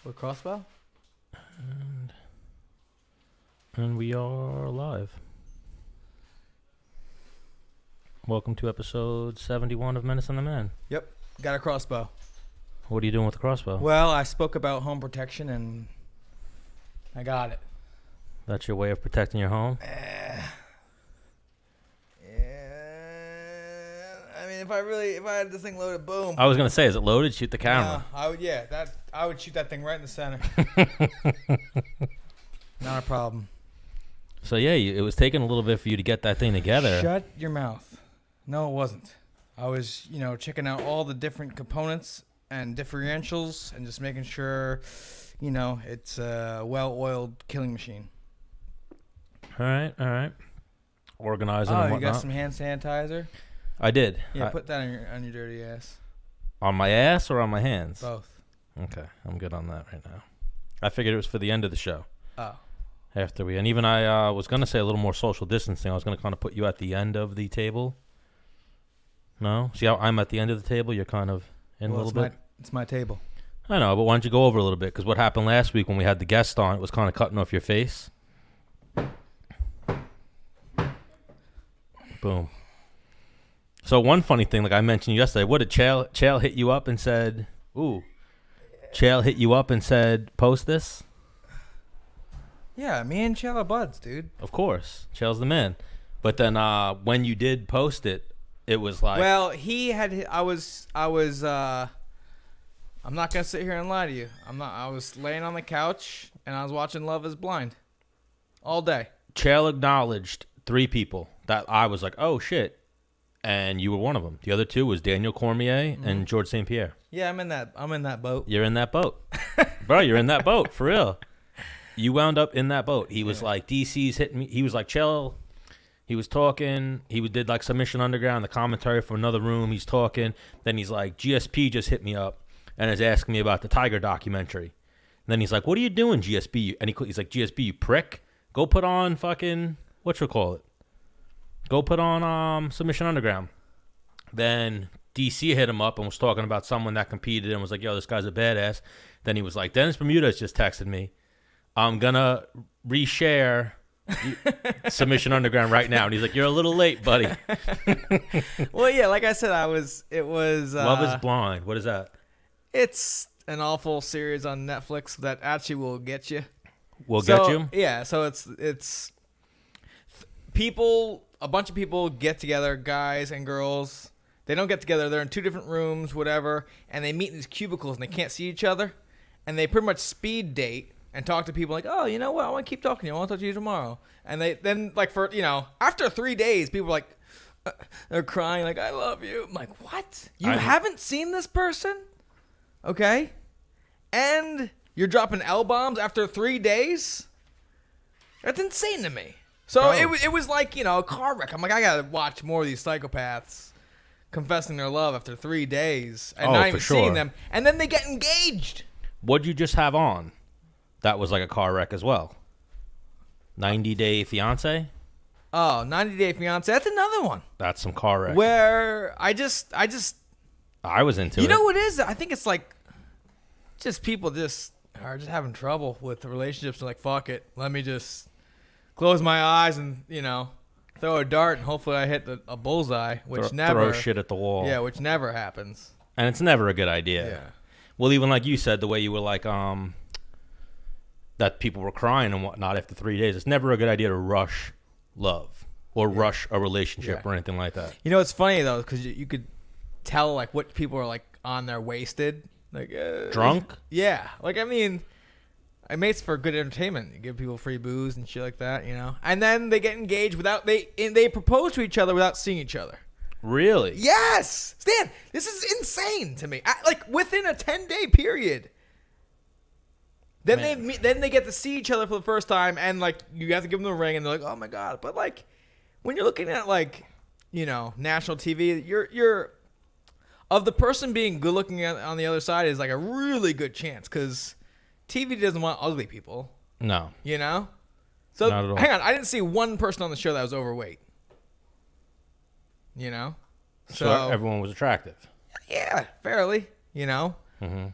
With crossbow? And we are live. Welcome to episode 71 of Menace and the Man. Yep, got a crossbow. What are you doing with the crossbow? Well, I spoke about home protection and I got it. That's your way of protecting your home? Yeah. I mean, if I had this thing loaded, boom. I was going to say, is it loaded? Shoot the camera. I would shoot that thing right in the center. Not a problem. So, yeah, it was taking a little bit for you to get that thing together. Shut your mouth. No, it wasn't. I was, checking out all the different components and differentials and just making sure, it's a well-oiled killing machine. All right. Organizing and Oh, you whatnot. got some hand sanitizer? I did. Yeah, put that on your dirty ass. On my ass or on my hands? Both. Okay, I'm good on that right now. I figured it was for the end of the show. Oh. And even I was going to say a little more social distancing. I was going to kind of put you at the end of the table. No? See how I'm at the end of the table? You're kind of in a little bit? It's my table. I know, but why don't you go over a little bit? Because what happened last week when we had the guest on, it was kind of cutting off your face. Boom. So one funny thing, like I mentioned yesterday, what did Chael hit you up and said, Chael hit you up and said, post this? Yeah, me and Chael are buds, dude. Of course. Chael's the man. But then when you did post it, it was like... Well, I'm not going to sit here and lie to you. I was laying on the couch and I was watching Love is Blind all day. Chael acknowledged 3 people that I was like, oh, shit. And you were one of them. The other 2 was Daniel Cormier and George St. Pierre. Yeah, I'm in that boat. You're in that boat. Bro, you're in that boat, for real. You wound up in that boat. He was like, DC's hitting me. He was like, Chael. He was talking. He did like Submission Underground, the commentary from another room. He's talking. Then he's like, GSP just hit me up and is asking me about the Tiger documentary. And then he's like, what are you doing, GSP? And he's like, GSP, you prick. Go put on fucking, whatchamacallit? Go put on Submission Underground. Then DC hit him up and was talking about someone that competed and was like, yo, this guy's a badass. Then he was like, Dennis Bermudez just texted me. I'm going to reshare Submission Underground right now. And he's like, you're a little late, buddy. Well, yeah, like I said, it was... Love is Blind. What is that? It's an awful series on Netflix that actually will get you. Get you? Yeah, so it's people, a bunch of people get together, guys and girls. They don't get together. They're in 2 different rooms, whatever, and they meet in these cubicles and they can't see each other. And they pretty much speed date and talk to people like, oh, you know what? I want to keep talking to you. I want to talk to you tomorrow. And they then, like, for, after 3 days, people are like, they're crying like, I love you. I'm like, what? You haven't seen this person? Okay. And you're dropping L-bombs after 3 days? That's insane to me. So it was like, a car wreck. I'm like, I got to watch more of these psychopaths confessing their love after 3 days and not even seeing them. And then they get engaged. What'd you just have on? That was like a car wreck as well. 90 Day Fiancé? Oh, 90 Day Fiancé. That's another one. That's some car wreck. Where I was into it. You know what it is? I think it's like just people just are just having trouble with the relationships. They're like, fuck it. Let me just close my eyes and, throw a dart and hopefully I hit a bullseye, which never... Throw shit at the wall. Yeah, which never happens. And it's never a good idea. Yeah. Well, even like you said, the way you were like, that people were crying and whatnot after 3 days, it's never a good idea to rush love or rush a relationship or anything like that. It's funny, though, because you could tell, like, what people are, like, on their wasted. Like, drunk? Yeah. Like, I mean, it makes for good entertainment. You give people free booze and shit like that, And then they get engaged they propose to each other without seeing each other. Really? Yes! Stan, this is insane to me. Like, within a 10-day period. Then they get to see each other for the first time, and, like, you have to give them the ring, and they're like, oh, my God. But, like, when you're looking at, like, national TV, you're of the person being good-looking on the other side is, like, a really good chance, because TV doesn't want ugly people. No. So, hang on. I didn't see one person on the show that was overweight. So everyone was attractive. Yeah, fairly, Mm-hmm.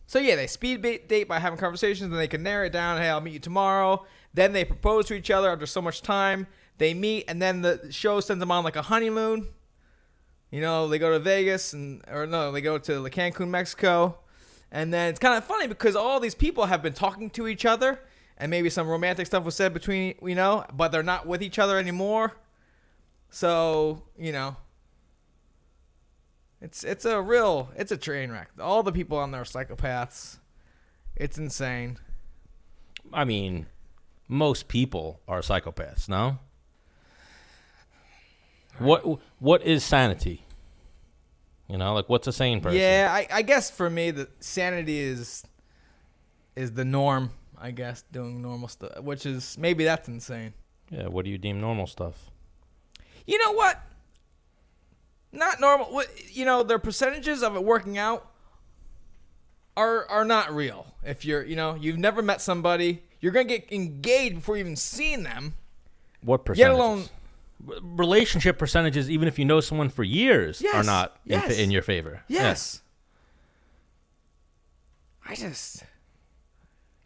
So yeah, they speed date by having conversations, and they can narrow it down. Hey, I'll meet you tomorrow. Then they propose to each other after so much time. They meet, and then the show sends them on like a honeymoon. You know, they go to Vegas, they go to Cancun, Mexico. And then it's kind of funny because all these people have been talking to each other, and maybe some romantic stuff was said between, but they're not with each other anymore. So, it's a train wreck. All the people on there are psychopaths. It's insane. I mean, most people are psychopaths, no? What is sanity? What's a sane person? Yeah, I guess for me, the sanity is the norm, I guess, doing normal stuff, which is, maybe that's insane. Yeah, what do you deem normal stuff? You know what? Not normal. Their percentages of it working out are not real. If you've never met somebody, you're going to get engaged before you've even seen them. What percentages? Let alone relationship percentages, even if you know someone for years, are not in your favor. Yes. Yeah.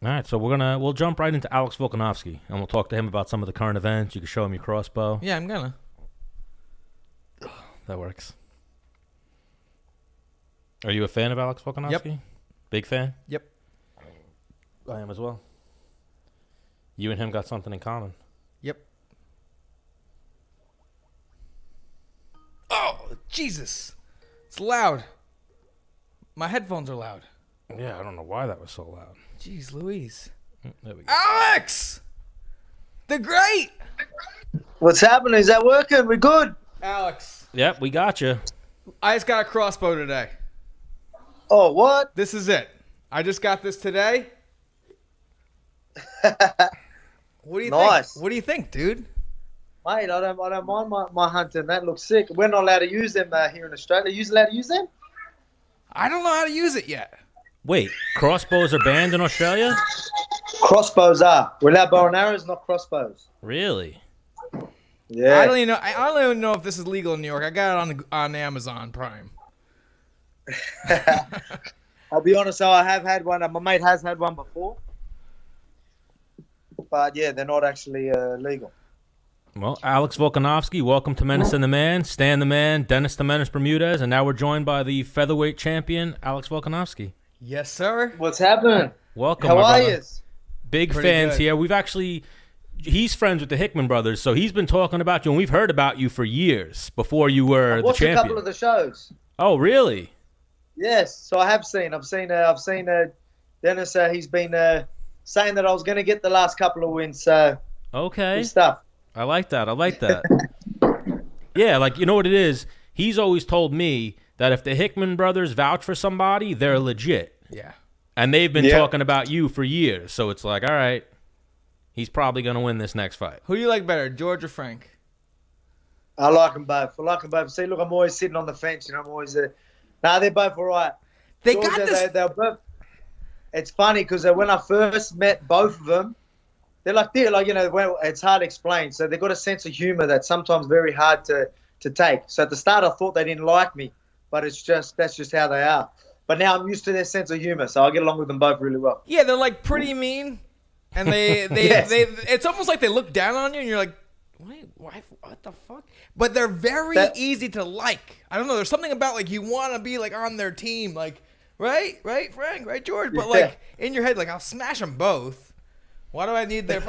All right, so we'll jump right into Alex Volkanovski, and we'll talk to him about some of the current events. You can show him your crossbow. Yeah, I'm gonna. That works. Are you a fan of Alex Volkanovski? Yep. Big fan? Yep. I am as well. You and him got something in common. Yep. Oh, Jesus. It's loud. My headphones are loud. Yeah, I don't know why that was so loud. Jeez Louise. There we go. Alex! The Great! What's happening? Is that working? We good? Alex. Yep, we got you. I just got a crossbow today. Oh, what? This is it. I just got this today. What do you think? What do you think, dude? Mate, I don't mind my hunting. That looks sick. We're not allowed to use them here in Australia. Are you allowed to use them? I don't know how to use it yet. Wait, crossbows are banned in Australia? Crossbows are. We're allowed bow and arrows, not crossbows. Really? Yeah. I don't even know if this is legal in New York. I got it on Amazon Prime. I'll be honest, though, I have had one. My mate has had one before. But, yeah, they're not actually legal. Well, Alex Volkanovski, welcome to Menace and the Man, Stan the Man, Dennis the Menace Bermudez, and now we're joined by the featherweight champion, Alex Volkanovski. Yes, sir. What's happening? Welcome, How my are brother. you? Big Pretty fans good. here. He's friends with the Hickman brothers, so he's been talking about you, and we've heard about you for years before you were I've the watched champion. a couple of the shows. Oh, really? Yes, so I have seen. I've seen Dennis. He's been saying that I was going to get the last couple of wins. So Okay. good stuff. I like that. Yeah, you know what it is? He's always told me that if the Hickman brothers vouch for somebody, they're legit. Yeah. And they've been talking about you for years. So it's like, all right, he's probably going to win this next fight. Who do you like better, George or Frank? I like them both. See, look, I'm always sitting on the fence. I'm always they're both all right. They got this. They're both. It's funny because when I first met both of them, they're like, well, it's hard to explain. So they've got a sense of humor that's sometimes very hard to take. So at the start, I thought they didn't like me, but that's just how they are. But now I'm used to their sense of humor, so I get along with them both really well. Yeah, they're pretty mean, and they Yes. it's almost like they look down on you, and you're like, wait, what the fuck? But they're very easy to like. I don't know. There's something about you want to be on their team, right, Frank, right, George. But in your head, I'll smash them both. Why do I need their?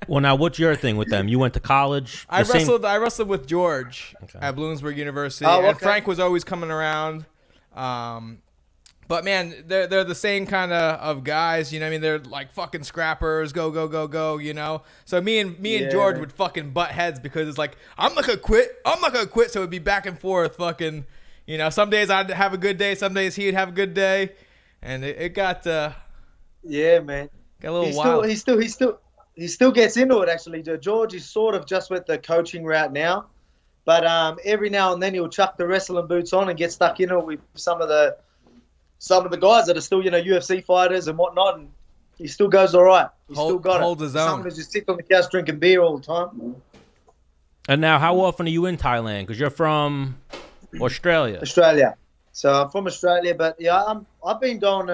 Well, now what's your thing with them? You went to college. I wrestled with George at Bloomsburg University, and Frank was always coming around. But man, they're the same kind of guys. You know what I mean? They're fucking scrappers. Go, go, go, go. You know. So me and George would fucking butt heads because it's I'm not gonna quit. So it'd be back and forth. Fucking. You know, some days I'd have a good day. Some days he'd have a good day, and it got. Yeah, man. Got a little wild. He still gets into it, actually. George is sort of just with the coaching route now. But every now and then he'll chuck the wrestling boots on and get stuck into it with some of the guys that are still, UFC fighters and whatnot. And he still goes all right. He's still got holds his own. Someone who just sits on the couch drinking beer all the time. And now, how often are you in Thailand? Because you're from Australia. Australia. So I'm from Australia, but yeah, I've been doing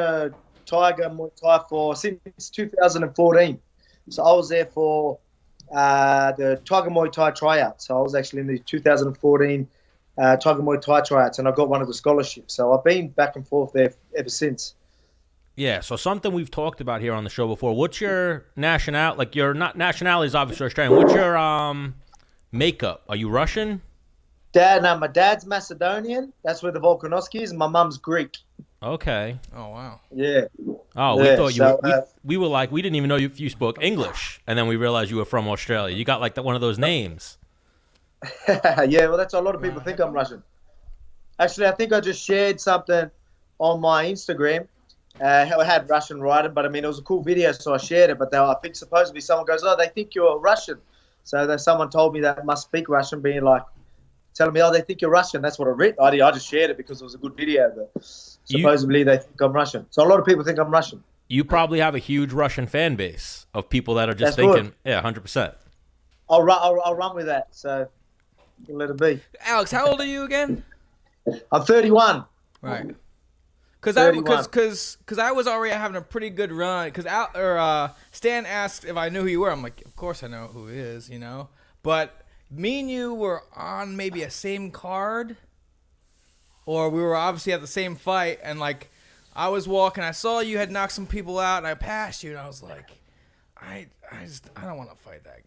Tiger Muay Thai since 2014. So I was there for the Tiger Muay Thai tryout. So I was actually in the 2014 Tiger Muay Thai tryouts, and I got one of the scholarships. So I've been back and forth there ever since. Yeah, so something we've talked about here on the show before. What's your nationality? Like, your not nationality is obviously Australian. What's your makeup? Are you Russian? My dad's Macedonian. That's where the Volkanovski is, and my mum's Greek. Okay. Oh wow. Yeah. Oh, we Yeah, thought you so, were, we were like, we didn't even know if you spoke English, and then we realized you were from Australia. You got like one of those names. Yeah, well, that's a lot of people think I'm Russian. Actually, I think I just shared something on my Instagram. I had Russian writing, but I mean, it was a cool video, so I shared it. But I think supposedly someone goes, "Oh, they think you're Russian." So someone told me that must speak Russian, being like, telling me, "Oh, they think you're Russian." That's what I read. I just shared it because it was a good video. But supposedly they think I'm Russian. So a lot of people think I'm Russian. You probably have a huge Russian fan base of people that are just That's thinking, good. yeah, 100%. I'll run with that. So let it be. Alex, how old are you again? I'm 31. Right. Because I was already having a pretty good run. Because Stan asked if I knew who you were. I'm like, of course I know who he is, you know. But me and you were on maybe a same card, or we were obviously at the same fight. And like, I was walking, I saw you had knocked some people out, and I passed you, and I was like, I don't want to fight that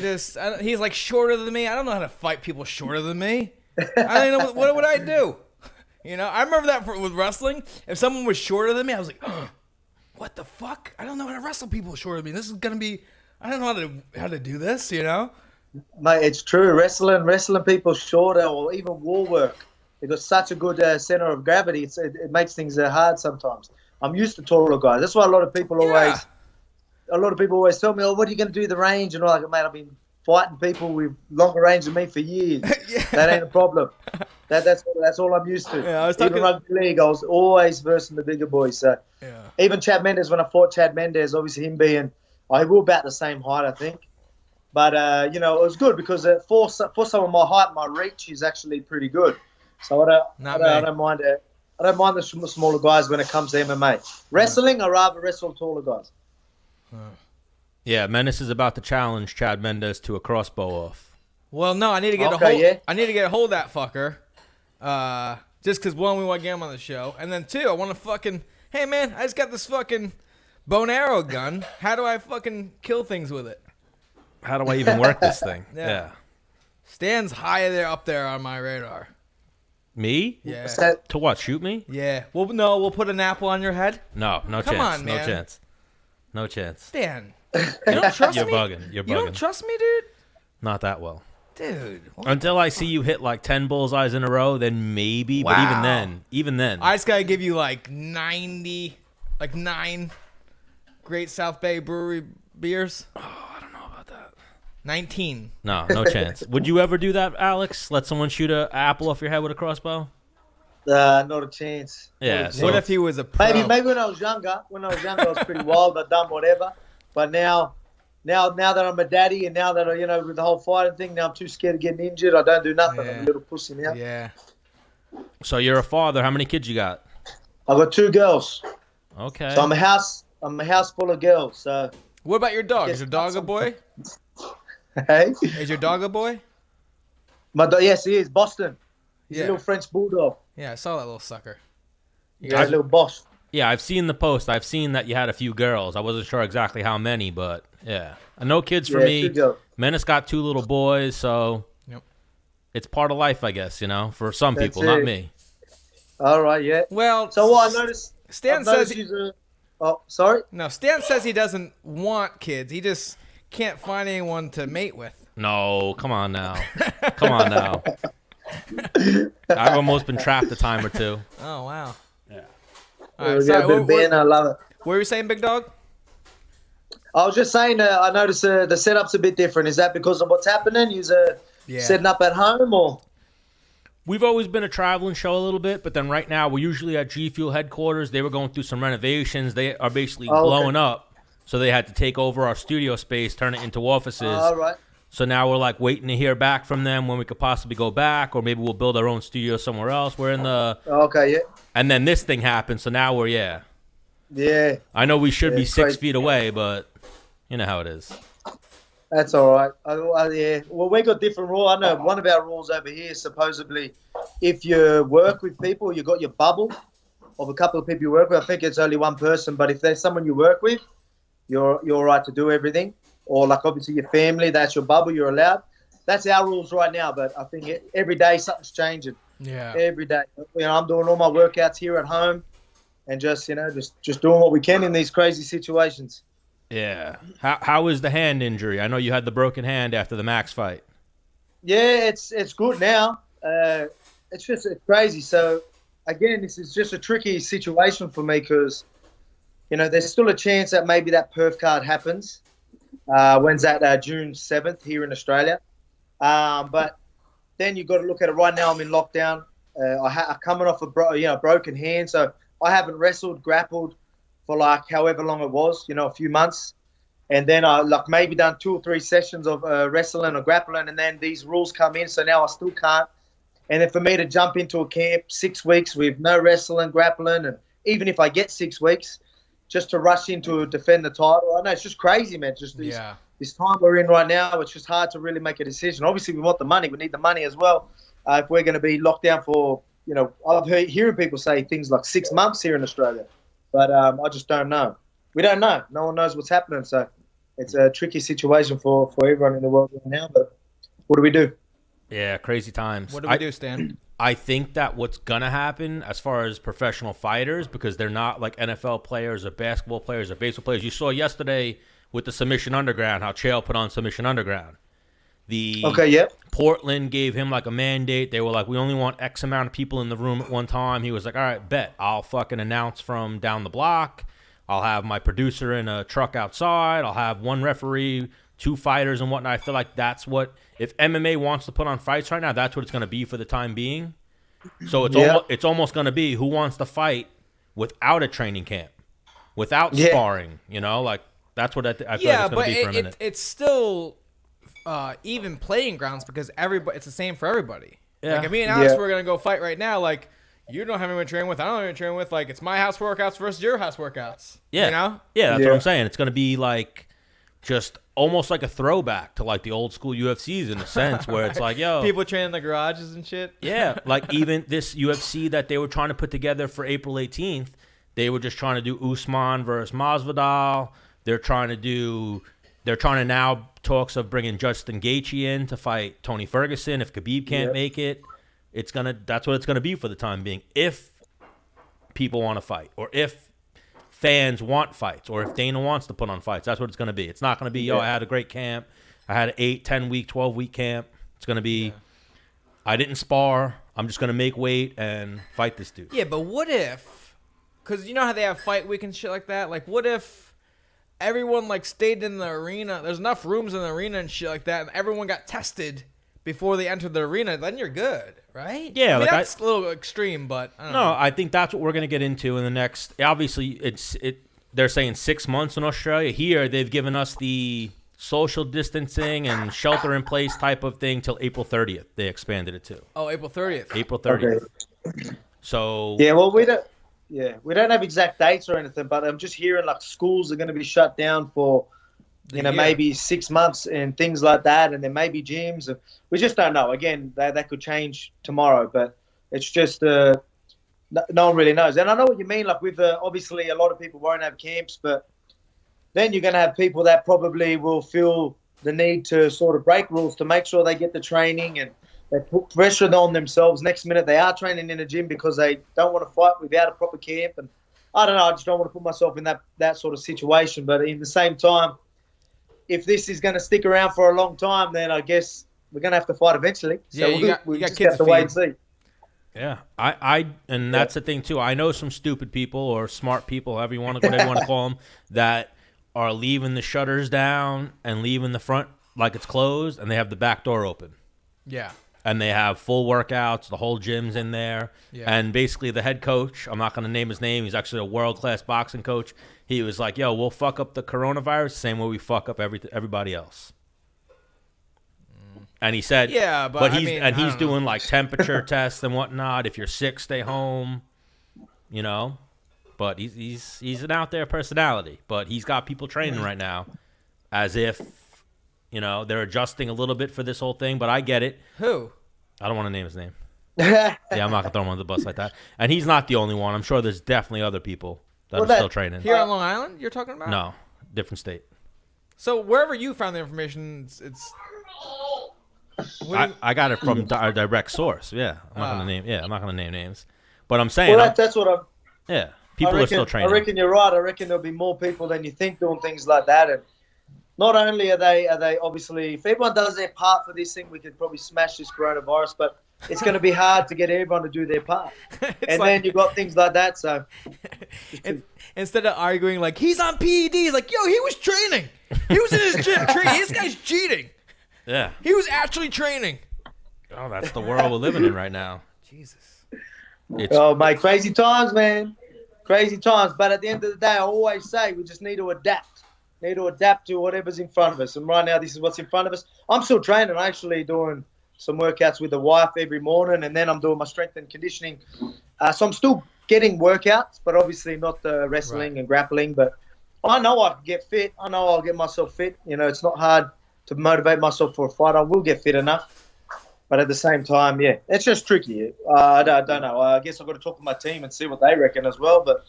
guy. He's like shorter than me. I don't know how to fight people shorter than me. I don't know what would I do. You know, I remember that with wrestling. If someone was shorter than me, I was like, oh, what the fuck? I don't know how to wrestle people shorter than me. This is gonna be. I don't know how to do this. You know. Mate, it's true. Wrestling people shorter, or even war work. They got such a good center of gravity. It makes things hard sometimes. I'm used to taller guys. That's why a lot of people always tell me, "Oh, what are you going to do the range?" And I'm like, "Mate, I've been fighting people with longer range than me for years. Yeah. That ain't a problem. That's all I'm used to." Yeah, even rugby league, I was always versing the bigger boys. So even Chad Mendes, when I fought Chad Mendes, obviously him being, we were about the same height, I think. But you know, it was good because for some of my height, my reach is actually pretty good. So I don't mind it. I don't mind the smaller guys when it comes to MMA. Wrestling, I rather wrestle taller guys. Yeah, Menace is about to challenge Chad Mendes to a crossbow off. Well, no, I need to get a hold. Yeah. I need to get a hold of that fucker. Just because one, we want to get him on the show, and then two, I want to fucking. Hey man, I just got this fucking bow and arrow gun. How do I fucking kill things with it? How do I even work this thing? Yeah. Stan's high up there on my radar. Me? Yeah. To what? Shoot me? Yeah. Well, no, we'll put an apple on your head. No chance. Come on, man. No chance. No chance. Stan, you don't trust You're me? bugging. You're bugging. You don't trust me, dude? Not that well. Dude. Until I see you hit like 10 bullseyes in a row, then maybe. Wow. But even then. I just got to give you like 9 Great South Bay Brewery beers. Oh, I don't know about that. 19. No chance. Would you ever do that, Alex? Let someone shoot an apple off your head with a crossbow? Not a chance. Yeah. So what if he was a pro? Maybe when I was younger. I was pretty wild. I'd done whatever. But now that I'm a daddy, and now that with the whole fighting thing, now I'm too scared of getting injured. I don't do nothing. Yeah. I'm a little pussy now. Yeah. So you're a father. How many kids you got? I've got 2 girls. Okay. So I'm a house full of girls. So. What about your dog? Is your dog a boy? Hey. Is your dog a boy? Yes, he is. Boston. He's a little French bulldog. Yeah, I saw that little sucker. He's a little boss. Yeah, I've seen the post. I've seen that you had a few girls. I wasn't sure exactly how many, but yeah. No kids for me. Menace got 2 little boys, so it's part of life, I guess, for some people, not me. All right, yeah. Well, so what I noticed, Stan says sorry? No, Stan says he doesn't want kids. He just can't find anyone to mate with. No, come on now. I've almost been trapped a time or 2. Oh, wow. Yeah. All right, I love it. What were you saying, big dog? I was just saying I noticed the setup's a bit different. Is that because of what's happening? You're setting up at home, or? We've always been a traveling show a little bit, but then right now we're usually at G Fuel headquarters. They were going through some renovations. They are basically blowing up, so they had to take over our studio space, turn it into offices. All right. So now we're like waiting to hear back from them when we could possibly go back, or maybe we'll build our own studio somewhere else. We're in the Okay, yeah. And then this thing happened, so now we're Yeah. I know we should be 6 crazy. feet away, but you know how it is. That's all right. Yeah. Well, we got different rules. I know one of our rules over here is supposedly if you work with people, you got your bubble of a couple of people you work with. I think it's only one person, but if there's someone you work with, you're all right to do everything. Or like obviously your family, that's your bubble, you're allowed. That's our rules right now, but I think every day something's changing. Yeah. Every day. I'm doing all my workouts here at home and just doing what we can in these crazy situations. Yeah. How is the hand injury? I know you had the broken hand after the Max fight. Yeah, it's good now. It's crazy. So, again, this is just a tricky situation for me because, there's still a chance that maybe that perf card happens. When's that? June 7th here in Australia. But then you've got to look at it right now. I'm in lockdown. I'm coming off a broken hand, so I haven't wrestled, grappled for like however long it was, a few months. And then I maybe done 2 or 3 sessions of wrestling or grappling, and then these rules come in, so now I still can't. And then for me to jump into a camp 6 weeks with no wrestling, grappling, and even if I get 6 weeks, just to rush in to defend the title, I know it's just crazy, man. Just this time we're in right now, it's just hard to really make a decision. Obviously, we want the money. We need the money as well. If we're going to be locked down for, I've hearing people say things like 6 months here in Australia. But I just don't know. We don't know. No one knows what's happening. So it's a tricky situation for everyone in the world right now. But what do we do? Yeah, crazy times. What do we do, Stan? I think that what's going to happen as far as professional fighters, because they're not like NFL players or basketball players or baseball players. You saw yesterday with the Submission Underground, how Chael put on Submission Underground. Portland gave him like a mandate. They were like, we only want X amount of people in the room at one time. He was like, all right, bet. I'll fucking announce from down the block. I'll have my producer in a truck outside. I'll have one referee, 2 fighters and whatnot. I feel like that's what, if MMA wants to put on fights right now, that's what it's going to be for the time being. So it's almost going to be who wants to fight without a training camp, without sparring, like that's what I feel like it's going to be for a minute. It's still even playing grounds because it's the same for everybody. Yeah. Like, me and Alex, we're going to go fight right now. Like, you don't have anyone to train with. I don't have anyone to train with. Like, it's my house workouts versus your house workouts. Yeah. Yeah, that's what I'm saying. It's going to be like just almost like a throwback to like the old school UFCs in a sense where it's like, yo. People training in the garages and shit. Yeah. Like even this UFC that they were trying to put together for April 18th, they were just trying to do Usman versus Masvidal. They're trying to now talks of bringing Justin Gaethje in to fight Tony Ferguson if Khabib can't make it. That's what it's gonna be for the time being. If people want to fight, or if fans want fights, or if Dana wants to put on fights, that's what it's gonna be. It's not gonna be, I had a great camp. I had an 8, 10 week, 12 week camp. It's gonna be, I didn't spar. I'm just gonna make weight and fight this dude. Yeah, but what if? Because you know how they have fight week and shit like that. Like, what if everyone like stayed in the arena? There's enough rooms in the arena and shit like that, and everyone got tested before they entered the arena. Then you're good, right? Yeah, I mean, that's a little extreme, but I don't know. I think that's what we're gonna get into in the next. Obviously, they're saying 6 months in Australia. Here, they've given us the social distancing and shelter in place type of thing till April 30th. They expanded it to. Oh, April 30th. April 30th. Okay. So. Yeah, well, we don't have exact dates or anything, but I'm just hearing like schools are going to be shut down for, maybe 6 months and things like that, and there may be gyms. We just don't know. Again, that could change tomorrow, but it's just no one really knows. And I know what you mean. Like with obviously a lot of people won't have camps, but then you're going to have people that probably will feel the need to sort of break rules to make sure they get the training, and they put pressure on themselves. Next minute they are training in a gym because they don't want to fight without a proper camp. And I don't know. I just don't want to put myself in that sort of situation. But in the same time, if this is going to stick around for a long time, then I guess we're going to have to fight eventually. So we just have to wait and see. Yeah, and that's the thing too. I know some stupid people or smart people, whatever you want to call them, that are leaving the shutters down and leaving the front like it's closed, and they have the back door open. Yeah. And they have full workouts. The whole gym's in there. Yeah. And basically the head coach, I'm not going to name his name. He's actually a world-class boxing coach. He was like, yo, we'll fuck up the coronavirus the same way we fuck up everybody else. And he said, Yeah, but he's I mean, and I he's don't know. doing like temperature tests and whatnot. If you're sick, stay home. You know, but he's an out there personality. But he's got people training right now, as if they're adjusting a little bit for this whole thing. But I get it. Who? I don't want to name his name. Yeah, I'm not gonna throw him on the bus like that. And he's not the only one. I'm sure there's definitely other people that are still training. Here on Long Island, you're talking about? No, different state. So wherever you found the information, it's. I got it from a direct source. Yeah, I'm not gonna name. Yeah, I'm not gonna name names. But I'm saying. Well, that's what I'm. Yeah, people are still training. I reckon you're right. I reckon there'll be more people than you think doing things like that. And not only are they obviously, if everyone does their part for this thing, we could probably smash this coronavirus. But it's going to be hard to get everyone to do their part. And then you've got things like that. So instead of arguing like he's on PEDs, like yo, he was training. He was in his gym training. This guy's cheating. Yeah, he was actually training. Oh, that's the world we're living in right now. Jesus. Mate, crazy times, man. Crazy times. But at the end of the day, I always say we just need to adapt. Need to adapt to whatever's in front of us. And right now, this is what's in front of us. I'm still training. I'm actually doing some workouts with the wife every morning, and then I'm doing my strength and conditioning. So I'm still getting workouts, but obviously not the wrestling and grappling. But I know I can get fit. I know I'll get myself fit. It's not hard to motivate myself for a fight. I will get fit enough. But at the same time, yeah, it's just tricky. I don't know. I guess I've got to talk to my team and see what they reckon as well. But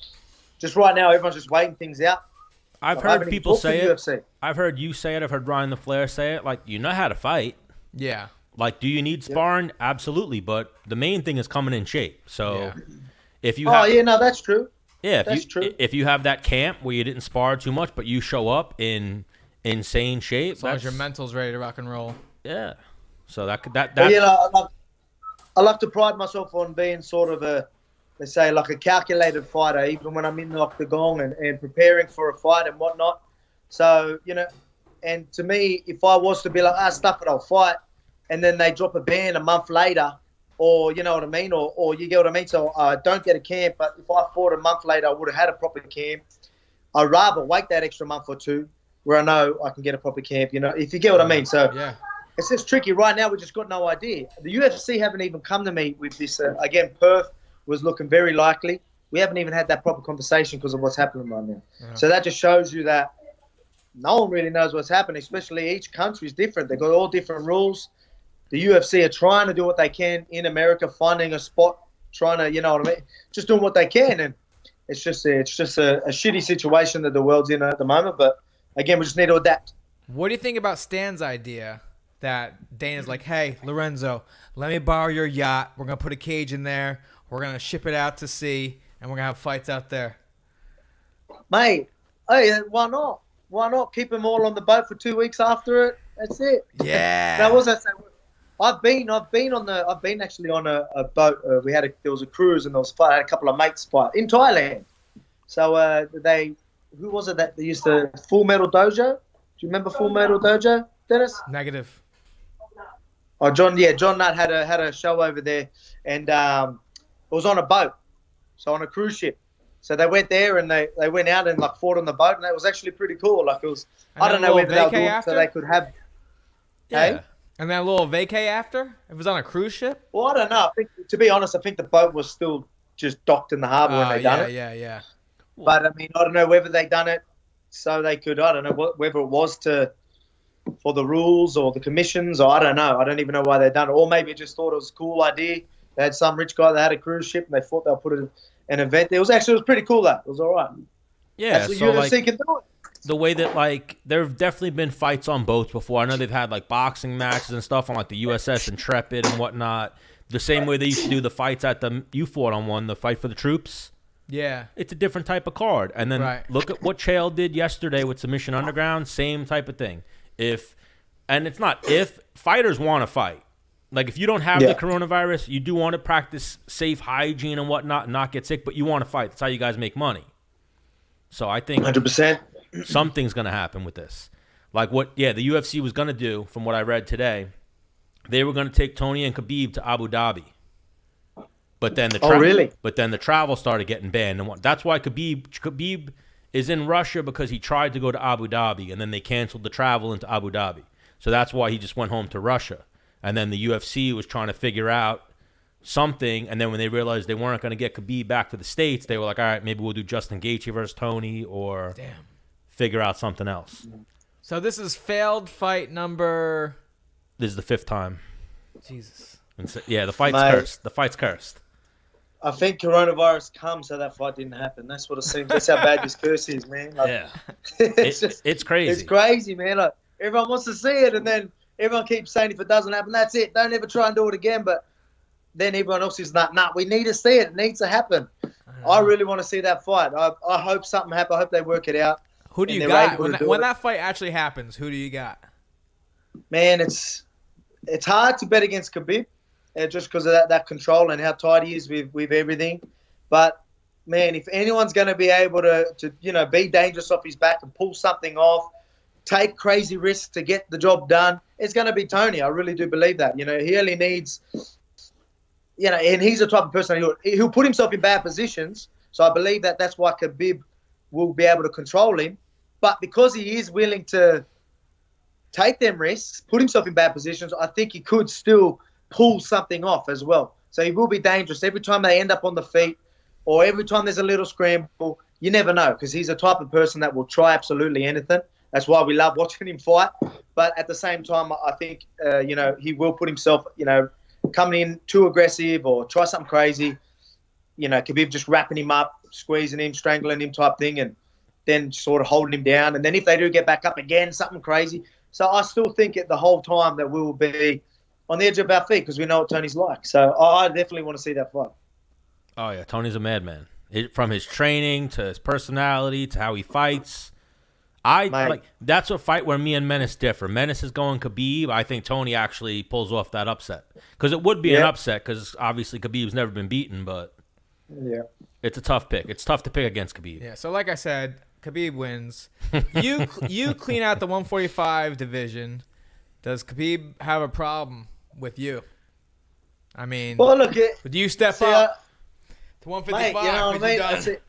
just right now, everyone's just waiting things out. I've heard people say it. UFC. I've heard you say it. I've heard Ryan the Flair say it. Like, you know how to fight. Yeah. Like, do you need sparring? Yeah. Absolutely. But the main thing is coming in shape. So if you that's true. Yeah, that's true. If you have that camp where you didn't spar too much, but you show up in insane shape. As long as your mental's ready to rock and roll. Yeah. So that. I love to pride myself on being sort of let's say, like a calculated fighter, even when I'm in the octagon and preparing for a fight and whatnot. So, and to me, if I was to be like, stuff it, I'll fight, and then they drop a ban a month later, or you know what I mean, or you get what I mean. So I don't get a camp, but if I fought a month later, I would have had a proper camp. I'd rather wait that extra month or two where I know I can get a proper camp, if you get what I mean. So it's just tricky. Right now, we just got no idea. The UFC haven't even come to me with this. Again, Perth was looking very likely. We haven't even had that proper conversation because of what's happening right now. Yeah. So that just shows you that no one really knows what's happening, especially each country is different. They've got all different rules. The UFC are trying to do what they can in America, finding a spot, trying to, just doing what they can. And it's just a shitty situation that the world's in at the moment. But, again, we just need to adapt. What do you think about Stan's idea that Dana's like, hey, Lorenzo, let me borrow your yacht. We're going to put a cage in there. We're going to ship it out to sea, and we're going to have fights out there. Mate, hey, why not? Why not keep them all on the boat for 2 weeks after it? That's it. Yeah. Now, what was I saying? I've been actually on a boat. There was a cruise and there was a fight. I had a couple of mates fight in Thailand. So who was it that they used to Full Metal Dojo? Do you remember Full Metal Dojo, Dennis? Negative. Oh, John. Yeah, John Nutt had a show over there, and it was on a boat, so on a cruise ship. So they went there and they went out and fought on the boat, and it was actually pretty cool. Like it was, I don't know whether they were doing it so they could have. Yeah. Hey? And then a little vacay after? It was on a cruise ship? Well, I don't know. To be honest, I think the boat was still just docked in the harbour when they done it. Yeah. But, I mean, I don't know whether they done it so they could, I don't know, whether it was for the rules or the commissions, or I don't know. I don't even know why they done it. Or maybe just thought it was a cool idea. They had some rich guy that had a cruise ship and they thought they'll put an event there. It was pretty cool, though. It was all right. Yeah, that's what UFC can do it. The way that, there have definitely been fights on boats before. I know they've had, boxing matches and stuff on, the USS Intrepid and whatnot. The same way they used to do the fights you fought on one, the fight for the troops. Yeah. It's a different type of card. And then look at what Chael did yesterday with Submission Underground. Same type of thing. If fighters want to fight. If you don't have the coronavirus, you do want to practice safe hygiene and whatnot and not get sick, but you want to fight. That's how you guys make money. So I think 100%. Something's going to happen with this. The UFC was going to do, from what I read today, they were going to take Tony and Khabib to Abu Dhabi. But then the travel started getting banned. And that's why Khabib is in Russia, because he tried to go to Abu Dhabi, and then they canceled the travel into Abu Dhabi. So that's why he just went home to Russia. and then the UFC was trying to figure out something, and then when they realized they weren't going to get Khabib back to the States, they were like, all right, maybe we'll do Justin Gaethje versus Tony, or figure out something else. So this is failed fight number... This is the 5th time. Jesus. And so, yeah, the fight's cursed. The fight's cursed. I think coronavirus comes, so that fight didn't happen. That's what it seems. That's how bad this curse is, man. Like, Yeah. it's crazy. It's crazy, man. Like, everyone wants to see it, and then everyone keeps saying if it doesn't happen, that's it. Don't ever try and do it again. But then everyone else is like, nah, we need to see it. It needs to happen. I really want to see that fight. I hope something happens. I hope they work it out. Who do you got? When that fight actually happens, who do you got? Man, it's hard to bet against Khabib just because of that control and how tight he is with everything. But, man, if anyone's going to be able to be dangerous off his back and pull something off, take crazy risks to get the job done, it's going to be Tony. I really do believe that. He only needs... and he's the type of person he'll put himself in bad positions. So I believe that's why Khabib will be able to control him. But because he is willing to take them risks, put himself in bad positions, I think he could still pull something off as well. So he will be dangerous. Every time they end up on the feet or every time there's a little scramble, you never know, because he's the type of person that will try absolutely anything. That's why we love watching him fight. But at the same time, I think, he will put himself, coming in too aggressive or try something crazy. Khabib just wrapping him up, squeezing him, strangling him type thing, and then sort of holding him down. And then if they do get back up again, something crazy. So I still think the whole time that we will be on the edge of our feet because we know what Tony's like. So I definitely want to see that fight. Oh, yeah. Tony's a madman. From his training to his personality to how he fights. That's a fight where me and Menace differ. Menace is going Khabib. I think Tony actually pulls off that upset. Because it would be an upset because obviously Khabib's never been beaten, but it's a tough pick. It's tough to pick against Khabib. Yeah, so like I said, Khabib wins. You clean out the 145 division. Does Khabib have a problem with you? I mean, well, look, do you step up to 155? Mate, you know what I mean? That's it.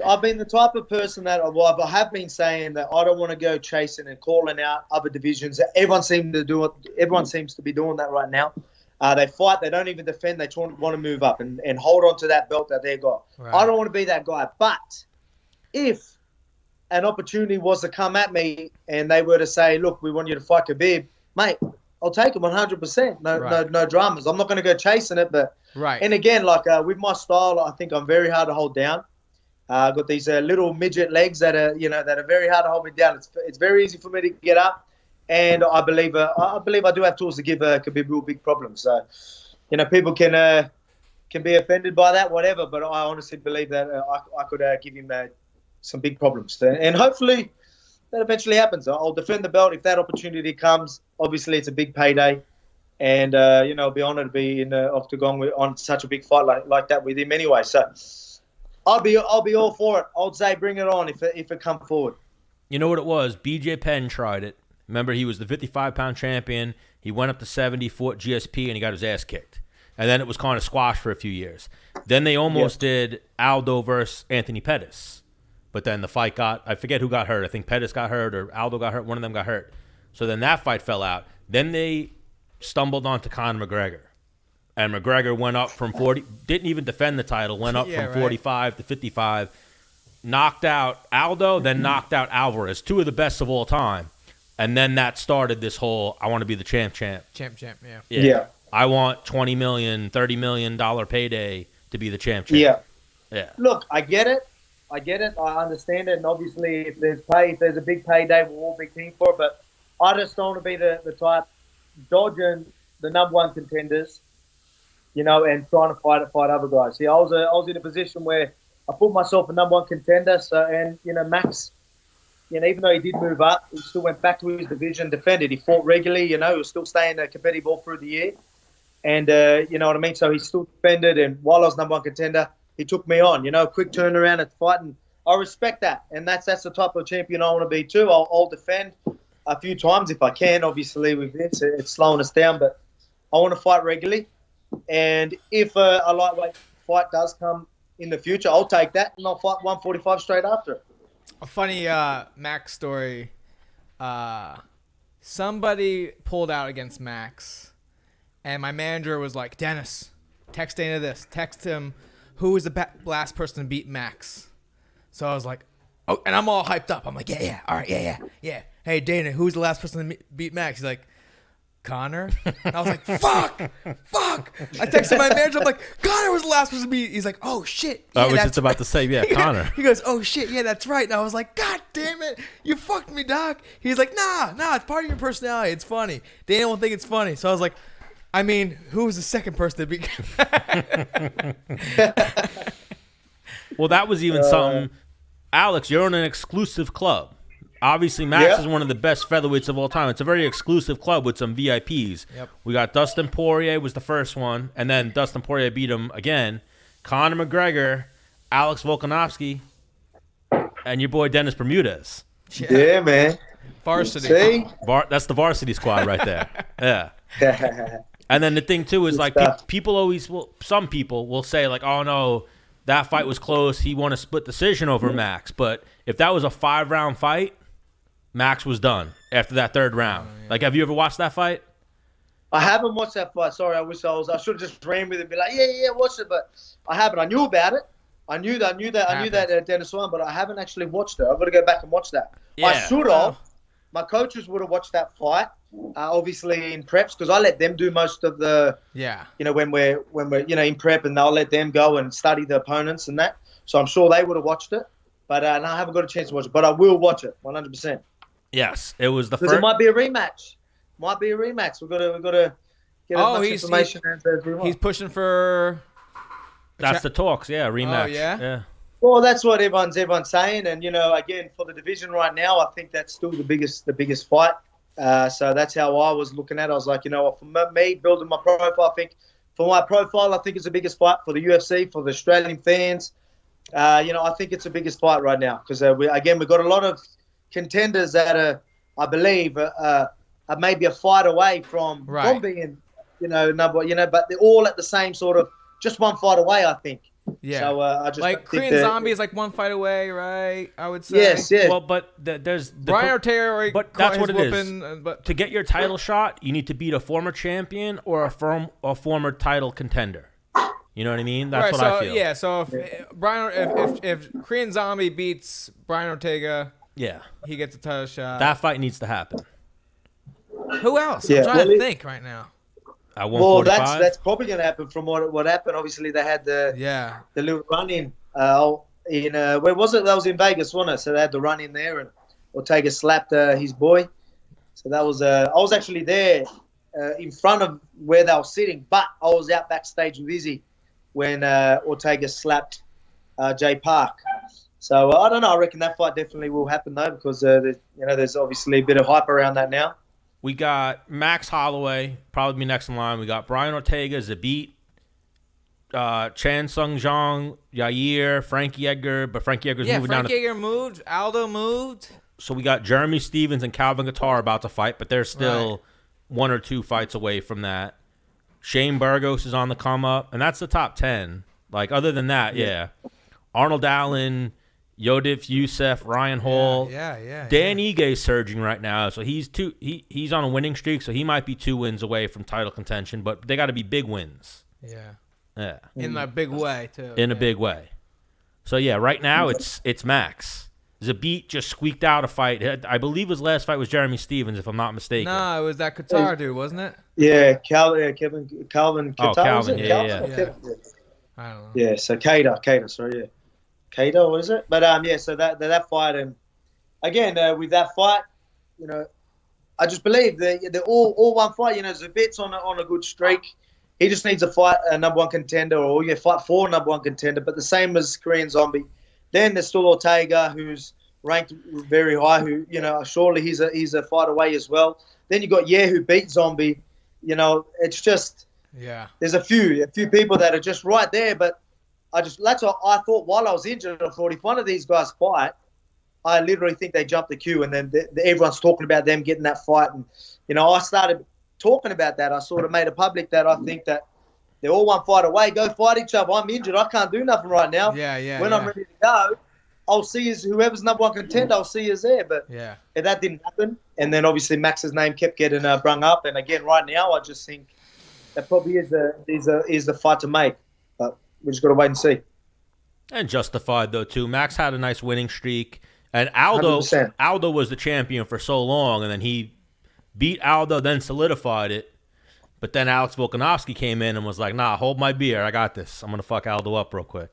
I've been the type of person that I have been saying that I don't want to go chasing and calling out other divisions. Everyone seems to do it. Everyone seems to be doing that right now. They fight. They don't even defend. They want to move up and hold on to that belt that they got. Right. I don't want to be that guy. But if an opportunity was to come at me and they were to say, look, we want you to fight Khabib, mate, I'll take it 100%. No dramas. I'm not going to go chasing it. But and again, with my style, I think I'm very hard to hold down. I've got these little midget legs that are very hard to hold me down. It's very easy for me to get up, and I believe I do have tools to give Khabib real big problems. So, people can be offended by that, whatever. But I honestly believe that I could give him some big problems, and hopefully that eventually happens. I'll defend the belt if that opportunity comes. Obviously, it's a big payday, and I'll be honoured to be in the octagon on such a big fight like that with him anyway. So. I'll be all for it. I'll say bring it on if it comes forward. You know what it was? BJ Penn tried it. Remember, he was the 55-pound champion. He went up to 70, fought GSP, and he got his ass kicked. And then it was kind of squashed for a few years. Then they almost did Aldo versus Anthony Pettis. But then the fight I forget who got hurt. I think Pettis got hurt or Aldo got hurt. One of them got hurt. So then that fight fell out. Then they stumbled onto Conor McGregor. And McGregor went up from 40, didn't even defend the title, went up from 45 to 55, knocked out Aldo, then knocked out Alvarez, two of the best of all time. And then that started this whole, I want to be the champ, yeah. I want $20 million, $30 million payday to be the champ. Yeah. Look, I get it. I understand it. And obviously, if there's a big payday, we'll all be keen for it. But I just don't want to be the type dodging the number one contenders, and trying to fight other guys. See, I was in a position where I put myself a number one contender. So, and Max, even though he did move up, he still went back to his division, defended. He fought regularly. He was still staying competitive all through the year, and you know what I mean. So he still defended, and while I was number one contender, he took me on. Quick turnaround at fight, and I respect that. And that's the type of champion I want to be too. I'll defend a few times if I can. Obviously, with this, it's slowing us down, but I want to fight regularly. And if a lightweight fight does come in the future, I'll take that, and I'll fight 145 straight after. A funny Max story. somebody pulled out against Max, and my manager was like, Dennis, text Dana this. Text him who was the last person to beat Max. So I was like, oh, and I'm all hyped up. I'm like, yeah, all right, yeah. Hey, Dana, who's the last person to beat Max? He's like, Connor. And I was like, fuck. I texted my manager. I'm like, Connor was the last person to beat. He's like, oh, shit. Yeah, I was just about to say, Connor. He goes, oh, shit, yeah, that's right. And I was like, God damn it. You fucked me, Doc. He's like, nah, it's part of your personality. It's funny. Dana won't think it's funny. So I was like, I mean, who was the second person to beat? Well, that was even something. Alex, you're in an exclusive club. Obviously, Max is one of the best featherweights of all time. It's a very exclusive club with some VIPs. Yep. We got Dustin Poirier was the first one, and then Dustin Poirier beat him again. Conor McGregor, Alex Volkanovski, and your boy Dennis Bermudez. Yeah, man. Varsity. See? That's the varsity squad right there. Yeah. And then the thing, too, is like people always will, some people will say, like, oh, no, that fight was close. He won a split decision over Max. But if that was a 5-round fight, Max was done after that third round. Oh, yeah. Like, have you ever watched that fight? I haven't watched that fight. Sorry, I should have just ran with it and be like, yeah, watch it. But I haven't. I knew about it. I knew that Dennis won, but I haven't actually watched it. I've got to go back and watch that. Yeah. I should have. My coaches would have watched that fight, obviously in preps, because I let them do most of the. Yeah. You know, when we're in prep, and I'll let them go and study the opponents and that. So I'm sure they would have watched it, but no, I haven't got a chance to watch it. But I will watch it 100%. Yes, it was the first. Because it might be a rematch. We've got to get as much information as we want. He's pushing for. That's the talks, rematch. Oh, yeah. Well, that's what everyone's saying, and again, for the division right now, I think that's still the biggest fight. So that's how I was looking at it. I was like, for me building my profile, I think it's the biggest fight for the UFC, for the Australian fans. I think it's the biggest fight right now because we've got a lot of contenders that are, I believe, are maybe a fight away from being, number one, but they're all at the same sort of just one fight away, I think. Yeah. So I just like Korean Zombie is like one fight away, right? I would say. Yes. Well, but there's Brian Ortega. But that's what it is. But to get your title shot, you need to beat a former champion or a former title contender. You know what I mean? That's what I feel. Yeah. So if Korean Zombie beats Brian Ortega, he gets a title shot. That fight needs to happen. Who else? I'm trying to think right now. Well, that's probably going to happen from what happened. Obviously, they had the little run-in where was it? That was in Vegas, wasn't it? So they had the run-in there, and Ortega slapped his boy. So that was I was actually there in front of where they were sitting, but I was out backstage with Izzy when Ortega slapped Jay Park. So I don't know. I reckon that fight definitely will happen, though, because there's obviously a bit of hype around that now. We got Max Holloway, probably be next in line. We got Brian Ortega, Zabit, Chan Sung Jong, Yair, Frankie Edgar, but Frankie Edgar's moving down. Frankie Edgar moved. Aldo moved. So we got Jeremy Stevens and Calvin Guitar about to fight, but they're still one or two fights away from that. Shane Burgos is on the come up, and that's the top 10. Like, other than that, Arnold Allen, Yodif Youssef, Ryan Hall. Dan Ige surging right now, so he's on a winning streak, so he might be 2 wins away from title contention, but they got to be big wins. Yeah. In a big way, too. In a big way. So, right now it's Max. Zabit just squeaked out a fight. I believe his last fight was Jeremy Stevens, if I'm not mistaken. No, it was that Qatar dude, wasn't it? Yeah, Calvin Qatar. Oh, Calvin, yeah. I don't know. Yeah, so Cater, sorry, yeah. Cater, what is it? But so that fight, and again with that fight, I just believe they're all one fight. Zabit's on a good streak. He just needs to fight a number one contender, or fight for a number one contender. But the same as Korean Zombie. Then there's still Ortega, who's ranked very high. Who surely he's a fight away as well. Then you got who beat Zombie. It's just there's a few people that are just right there, but. That's what I thought while I was injured. I thought if one of these guys fight, I literally think they jump the queue, and then everyone's talking about them getting that fight. And I started talking about that. I sort of made it public that I think that they're all one fight away. Go fight each other. I'm injured. I can't do nothing right now. When I'm ready to go, I'll see as whoever's number one contender, I'll see as there. But Yeah. that didn't happen. And then obviously Max's name kept getting brung up. And again, right now, I just think that probably is the fight to make. But we just got to wait and see. And justified, though, too. Max had a nice winning streak. And Aldo 100%. Aldo was the champion for so long, and then he beat Aldo, then solidified it. But then Alex Volkanovski came in and was like, nah, hold my beer. I got this. I'm going to fuck Aldo up real quick.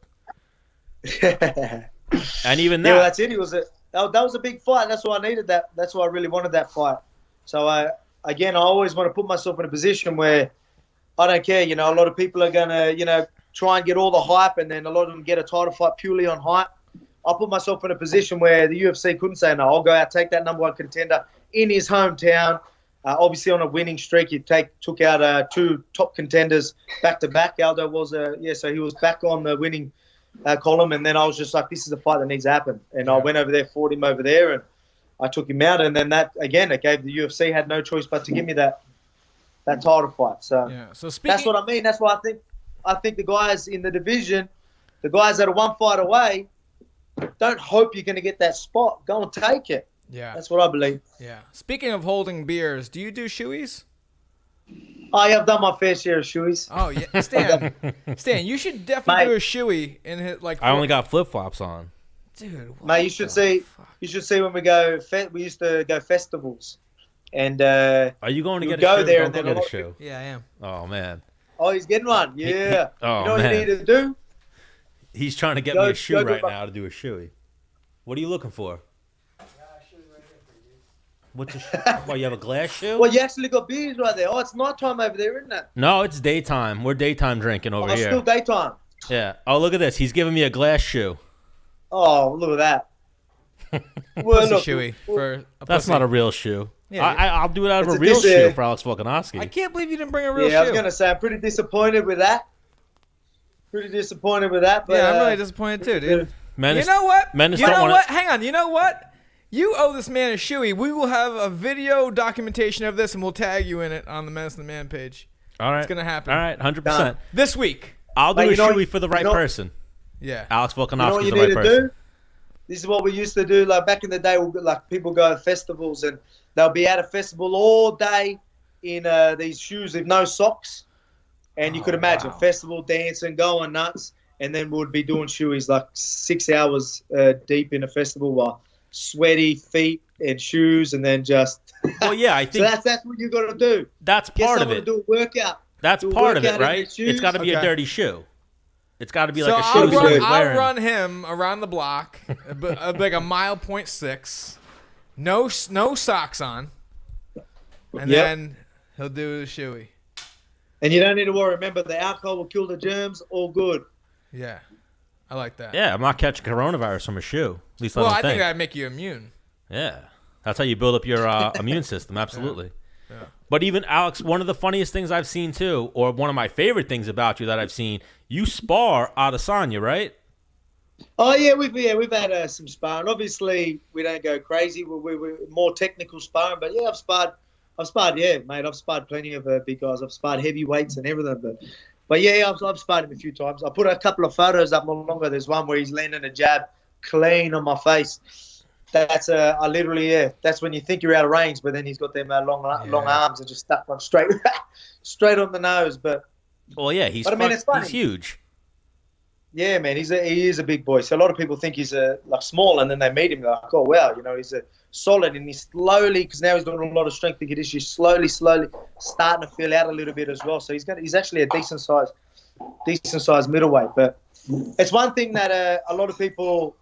And even that. Yeah, well, that's it. That was a big fight. That's why I needed that. That's why I really wanted that fight. So, I always want to put myself in a position where I don't care. You know, a lot of people are going to, try and get all the hype, and then a lot of them get a title fight purely on hype. I put myself in a position where the UFC couldn't say no. I'll go out, take that number one contender in his hometown. Obviously, on a winning streak, he took out 2 top contenders back to back. Aldo was so he was back on the winning column, and then I was just like, this is a fight that needs to happen. And I went over there, fought him over there, and I took him out. And then that again, it gave the UFC had no choice but to give me that title fight. So Yeah. So that's what I mean. That's why I think the guys in the division, the guys that are one fight away, don't hope you're going to get that spot. Go and take it. Yeah. That's what I believe. Yeah. Speaking of holding beers, do you do shoeys? I have done my fair share of shoeys. Oh yeah, Stan, you should definitely do a shoey and hit like. I only got flip-flops on. Dude, what Mate, you should see. fuck? You should see when we go. We used to go festivals, and Are you going to you get go a shoe? there Don't and then go a get a lot- shoe. Yeah, I am. Oh, man. oh, he's getting one. Yeah. Oh, you know what man. you need to do? He's trying to get Go- me a shoe go to right bu- now to do a shoey. What are you looking for? What's a shoe? What, you have a glass shoe? Well, you actually got beers right there. Oh, it's nighttime over there, isn't it? No, it's daytime. We're daytime drinking over Oh, it's here. still daytime. Yeah. Oh, look at this. He's giving me a glass shoe. Oh, look at that. Pussy look, shoey for a That's pussy. not a real shoe. Yeah, I'll do it out of It's a a real dis- shoe for Alex Volkanovski. I can't believe you didn't bring a real Yeah, I shoe. was gonna say I'm pretty disappointed with that. Pretty disappointed with that. But, Yeah, I'm really disappointed too, dude. Menace, You know what? Menace You don't know wanna- what? Hang on. You know what? You owe this man a shoey. We will have a video documentation of this, and we'll tag you in it on the Menace and the Man page. All right. It's gonna happen. All right, 100%. This week. I'll do But a you know- shoey for the right you know- person. Yeah. Alex You know Volkanovski's what you the need right to person. do? This is what we used to do. Like back in the day, like people go to festivals and they'll be at a festival all day in these shoes with no socks, and you could imagine festival dancing, going nuts, and then we'd be doing shoeys like 6 hours deep in a festival while sweaty feet and shoes, and then just. Well, yeah, I So think that's what you got to do. that's Get part of someone it. to do a workout. That's do a part of it, workout in right? your It's shoes. got to be a Okay. dirty shoe. It's got to be So like a I'll shoe run- he's I'll wearing. run him around the block, like a mile 0.6, no socks on, and Yep. then he'll do the shoey. And you don't need to worry. Remember, the alcohol will kill the germs. All good. Yeah, I like that. Yeah, I'm not catching coronavirus from a shoe. At least Well, I I don't think think. that'd make you immune. Yeah, that's how you build up your immune system. Absolutely. Yeah. But even Alex, one of the funniest things I've seen too, or one of my favorite things about you that I've seen, you spar Adesanya, right? Oh yeah, we've had some sparring. Obviously, we don't go crazy. We're more technical sparring, but yeah, I've sparred. Yeah, mate. I've sparred plenty of big guys. I've sparred heavyweights and everything. But yeah, I've sparred him a few times. I put a couple of photos up not longer. There's one where he's landing a jab clean on my face. That's I literally that's when you think you're out of range, but then he's got them long arms and just stuck one straight on the nose. But Well, yeah, he's But, I mean, it's funny. he's huge. yeah, man, he is a big boy. So a lot of people think he's like small, and then they meet him like, oh wow, he's a solid, and he's slowly, because now he's doing a lot of strength and conditioning, slowly starting to fill out a little bit as well. So he's actually a decent size middleweight. But it's one thing that a lot of people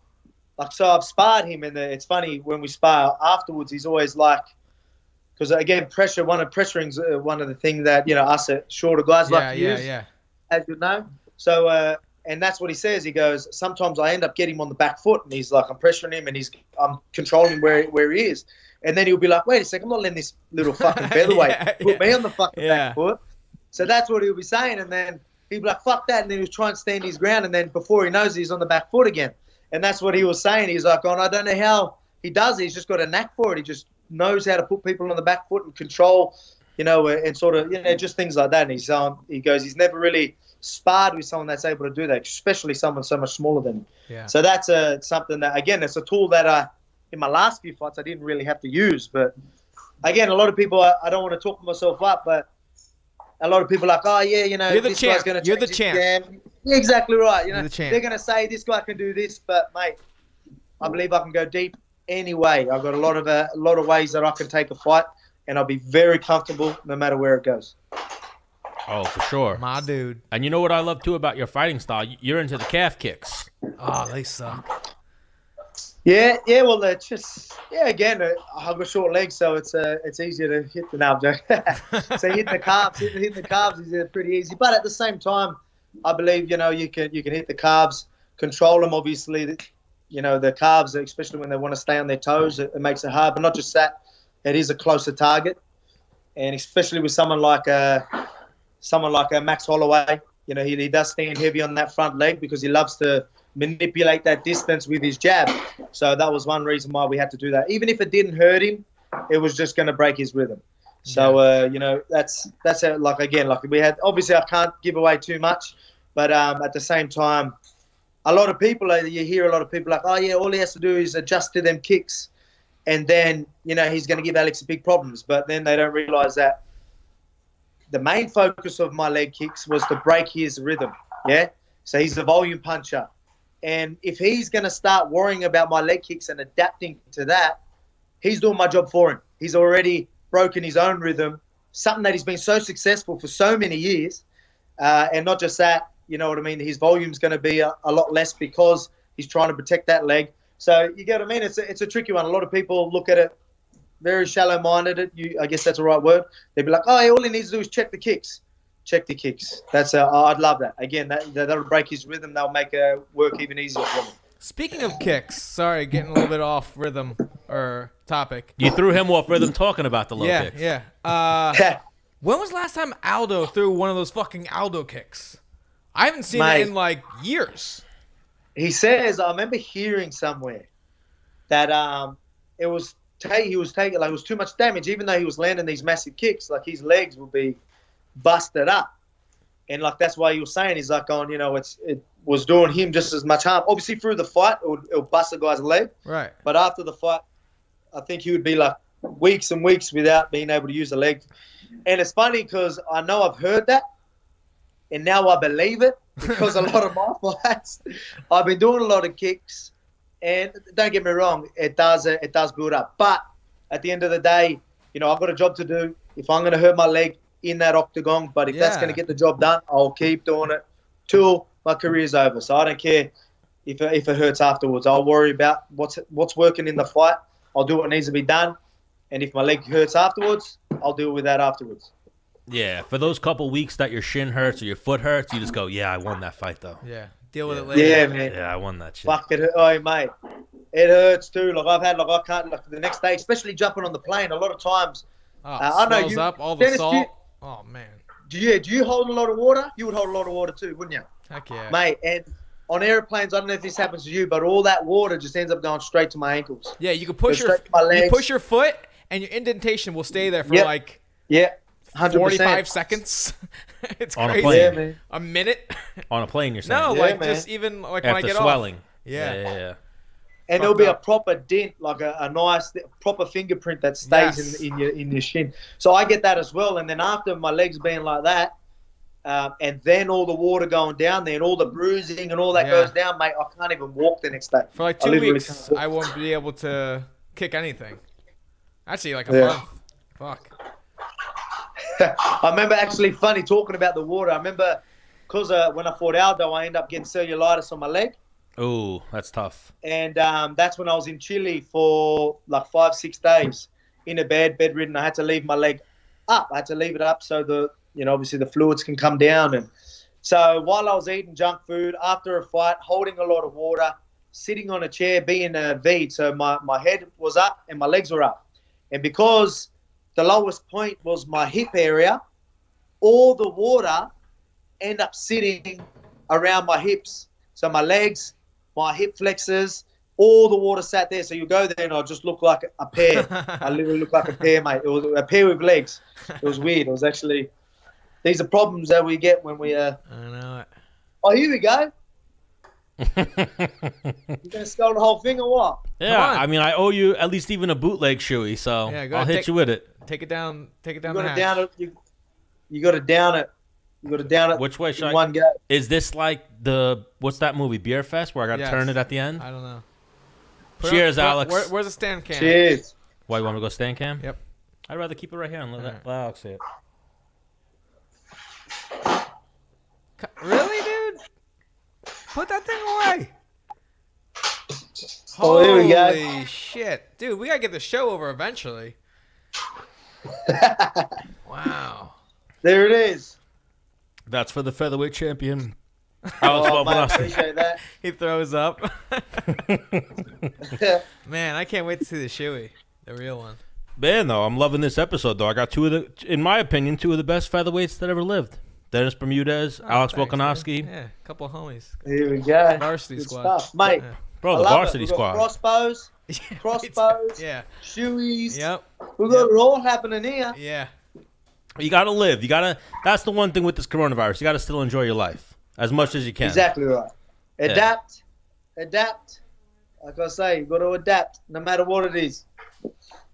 like. So I've sparred him, and it's funny when we spar afterwards. He's always like, because again, pressuring's one of the things that us shorter guys like to use, as you know. So. And that's what he says. He goes, sometimes I end up getting him on the back foot, and he's like, I'm pressuring him, and I'm controlling where he is. And then he'll be like, wait a second, I'm not letting this little fucking featherweight put me on the fucking back foot. So that's what he'll be saying. And then he'll be like, fuck that. And then he'll try and stand his ground. And then before he knows it, he's on the back foot again. And that's what he was saying. He's like, I don't know how he does it. He's just got a knack for it. He just knows how to put people on the back foot and control, and sort of, just things like that. And he goes, he's never really sparred with someone that's able to do that, especially someone so much smaller than me. Yeah. So that's something that, again, it's a tool that in my last few fights I didn't really have to use. But again, a lot of people, I don't want to talk myself up, but a lot of people are like, oh yeah, you know, You're the this champ. guy's going to You're the change champ. his game. Yeah, exactly right. You know, You're the champ. they're going to say this guy can do this, but mate, I believe I can go deep anyway. I've got a lot of ways that I can take a fight, and I'll be very comfortable no matter where it goes. Oh, for sure. My dude. And you know what I love too about your fighting style? You're into the calf kicks. Oh, they suck. Yeah. Well, it's just Again, I've got short legs, so it's easier to hit the knob. So hitting the calves is pretty easy. But at the same time, I believe you can hit the calves, control them. Obviously, the calves, especially when they want to stay on their toes, it makes it hard. But not just that, it is a closer target, and especially with someone like Max Holloway, he does stand heavy on that front leg because he loves to manipulate that distance with his jab. So that was one reason why we had to do that. Even if it didn't hurt him, it was just going to break his rhythm. So that's we had. Obviously, I can't give away too much, but at the same time, you hear a lot of people like, oh yeah, all he has to do is adjust to them kicks, and then he's going to give Alex big problems. But then they don't realize that the main focus of my leg kicks was to break his rhythm. Yeah, so he's a volume puncher. And if he's going to start worrying about my leg kicks and adapting to that, he's doing my job for him. He's already broken his own rhythm, something that he's been so successful for so many years. And not just that, you know what I mean? His volume's going to be a lot less because he's trying to protect that leg. So you get what I mean? It's a tricky one. A lot of people look at it very shallow-minded. I guess that's the right word. They'd be like, oh, all he needs to do is check the kicks. Check the kicks. I'd love that. Again, that'll break his rhythm. That'll make it work even easier for him. Speaking of kicks, sorry, getting a little bit off rhythm or topic. You threw him off rhythm talking about the low kicks. Yeah. When was the last time Aldo threw one of those fucking Aldo kicks? I haven't seen it in like years. He says, I remember hearing somewhere that he was taking, like, it was too much damage. Even though he was landing these massive kicks, like his legs would be busted up, and like that's why he was saying, he's like, it was doing him just as much harm. Obviously through the fight it would bust a guy's leg, right? But after the fight, I think he would be like weeks and weeks without being able to use the leg. And it's funny because I know I've heard that, and now I believe it, because a lot of my fights I've been doing a lot of kicks, and don't get me wrong, it does build up. But at the end of the day, I've got a job to do. If I'm going to hurt my leg in that octagon, but if that's going to get the job done, I'll keep doing it till my career's over. So I don't care if it hurts afterwards. I'll worry about what's working in the fight. I'll do what needs to be done, and if my leg hurts afterwards, I'll deal with that afterwards. Yeah, for those couple weeks that your shin hurts or your foot hurts, you just go, yeah, I won that fight though. Yeah, deal with it later. Yeah, man. Yeah, I won that shit. Fuck it, oh mate, it hurts too. Like I can't, like the next day, especially jumping on the plane. A lot of times, I know you up all the Dennis, salt. Oh man. Do you hold a lot of water? You would hold a lot of water too, wouldn't you? Heck yeah. Mate, and on airplanes, I don't know if this happens to you, but all that water just ends up going straight to my ankles. Yeah, you can push your foot, and your indentation will stay there for 100%. 45 seconds. It's on crazy. A plane. Yeah, man. A minute. On a plane, you're saying? No, Yeah, man. just even like after when I get swelling. off. Yeah. And there'll be a proper dent, like a nice proper fingerprint that stays in your shin. So I get that as well. And then after my legs being like that, and then all the water going down there and all the bruising and all that goes down, mate, I can't even walk the next day. For like 2 weeks, I won't be able to kick anything. Actually, like a month. Fuck. I remember actually funny talking about the water. I remember because when I fought Aldo, I ended up getting cellulitis on my leg. Oh, that's tough. And that's when I was in Chile for like 5-6 days in a bedridden. I had to leave my leg up. I had to leave it up so obviously the fluids can come down. And so while I was eating junk food after a fight, holding a lot of water, sitting on a chair, being a V, so my head was up and my legs were up. And because the lowest point was my hip area, all the water ended up sitting around my hips. So my legs, my hip flexors, all the water sat there. So you go there and I just look like a pear. I literally look like a pear, mate. It was a pear with legs. It was weird. It was actually These are problems that we get when we I know it. Oh, here we go. You gonna skull the whole thing or what? Yeah, I mean, I owe you at least even a bootleg shoey, so Yeah, I'll hit you with it. Take it down. Take it down. You The gotta hatch. down it. You gotta down it. You gotta down it. Which way should in I? one go. Is this like what's that movie, Beer Fest, where I gotta turn it at the end? I don't know. Cheers, Alex. Where's the stand cam? Cheers. Why, you want to go stand cam? Yep. I'd rather keep it right here and let Alex see it. Really, dude? Put that thing away. Oh, here we go. Holy shit. Dude, we got to get the show over eventually. Wow. There it is. That's for the featherweight champion. Alex Oh, mate, I Volkanovski. appreciate that. He throws up. Man, I can't wait to see the shoey. The real one. Man, though, I'm loving this episode, though. I got in my opinion, two of the best featherweights that ever lived. Dennis Bermudez, Alex thanks, Volkanovski. dude. Yeah, a couple of homies. Here we go. Varsity Good squad. stuff. Mate. Yeah. Bro, I the love varsity it. We've got squad. crossbows, crossbows, Yeah. shoeys. Yep. We've got it all happening here. Yeah. You got to live. That's the one thing with this coronavirus. You got to still enjoy your life as much as you can. Exactly right. Adapt. Like I say, you've got to adapt no matter what it is.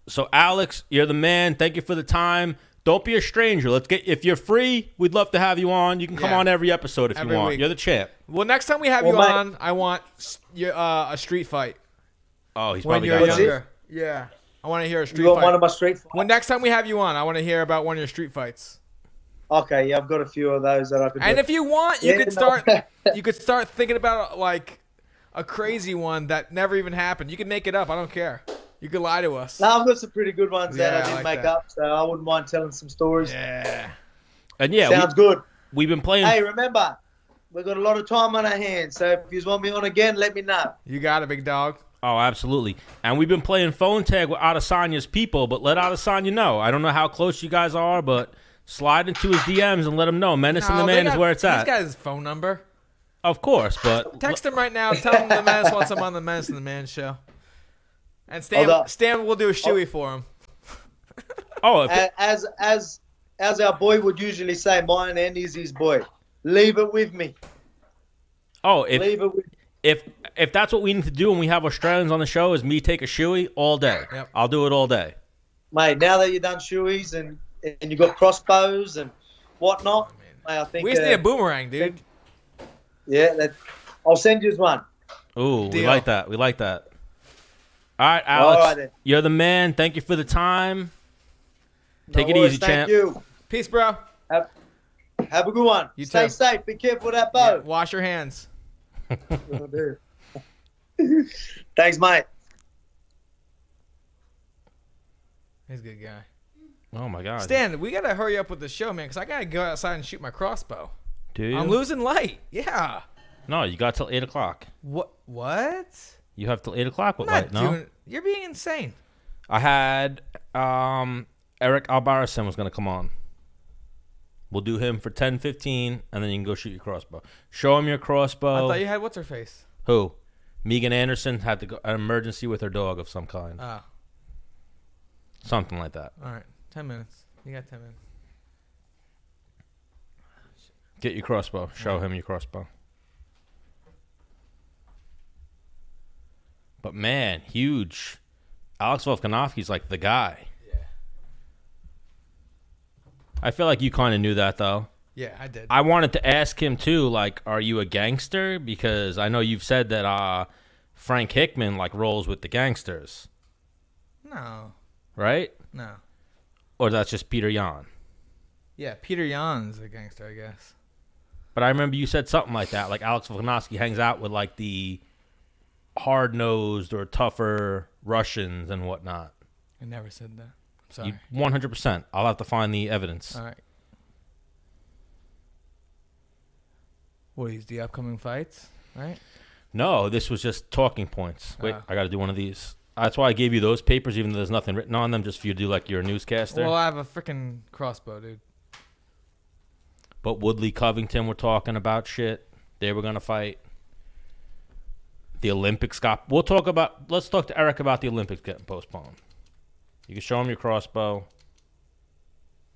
So, Alex, you're the man. Thank you for the time. Don't be a stranger. If you're free, we'd love to have you on. You can come on every episode if you want. Week. You're the champ. Well, next time we have you on, I want a street fight. Oh, he's When probably you're got younger. Yeah. I want to hear a street You got fight. one of my street fights? Well, next time we have you on, I want to hear about one of your street fights. Okay, yeah, I've got a few of those that I could do. And if you want, you Yeah, could start. You could start thinking about like a crazy one that never even happened. You can make it up. I don't care. You could lie to us. No, I've got some pretty good ones that Yeah, I I didn't like make that. up, so I wouldn't mind telling some stories. Yeah. And yeah, Sounds good. we've been playing. Hey, remember, we've got a lot of time on our hands, so if you want me on again, let me know. You got it, big dog. Oh, absolutely. And we've been playing phone tag with Adesanya's people, but let Adesanya know. I don't know how close you guys are, but slide into his DMs and let him know. Menace and the Man is where it's at. He's got his phone number. Of course, but Text him right now. Tell him the Menace wants him on the Menace and the Man show. And Stan will do a shoey for him. As our boy would usually say, mine and is his boy. Leave it with me. Leave it with me. If that's what we need to do and we have Australians on the show, is me take a shoey all day. Yep. I'll do it all day. Mate, now that you've done shoeys and you've got crossbows and whatnot, mate, I think... We just need a boomerang, dude. Yeah, I'll send you one. Ooh, Deal. we like that. We like that. All right, Alex, All right, then. you're the man. Thank you for the time. Take No it worries, easy, thank champ. you. Peace, bro. Have a good one. You Stay too. safe. Be careful with that Yeah, boat. wash your hands. Will do. Thanks, mate. He's a good guy. Oh, my God. Stan, we got to hurry up with the show, man, because I got to go outside and shoot my crossbow. Do you? I'm losing light. Yeah. No, you got till 8 o'clock. What? You have till 8 o'clock with I'm light, not no? doing. You're being insane. I had Eric Albarracin was going to come on. We'll do him for 10, 15, and then you can go shoot your crossbow. Show him your crossbow. I thought you had what's her face. Who? Megan Anderson had to go an emergency with her dog of some kind. Oh, Something like that. all right. 10 minutes. You got 10 minutes. Get your crossbow. Show him your crossbow. But man, huge. Alex Volkanovski's like the guy. Yeah. I feel like you kind of knew that though. Yeah, I did. I wanted to ask him too, like, are you a gangster? Because I know you've said that Frank Hickman like rolls with the gangsters, No. right? No. Or that's just Peter Yan. Yeah, Peter Yan's a gangster, I guess. But I remember you said something like that. Like Alex Volkanovski hangs out with like the hard-nosed or tougher Russians and whatnot. I never said that. I'm sorry. 100%. I'll have to find the evidence. All right. What is the upcoming fights, right? No, this was just talking points. Wait, Oh. I got to do one of these. That's why I gave you those papers, even though there's nothing written on them, just for you to do like you're a newscaster. Well, I have a freaking crossbow, dude. But Woodley Covington were talking about shit. They were going to fight. The Olympics got... Let's talk to Eric about the Olympics getting postponed. You can show him your crossbow.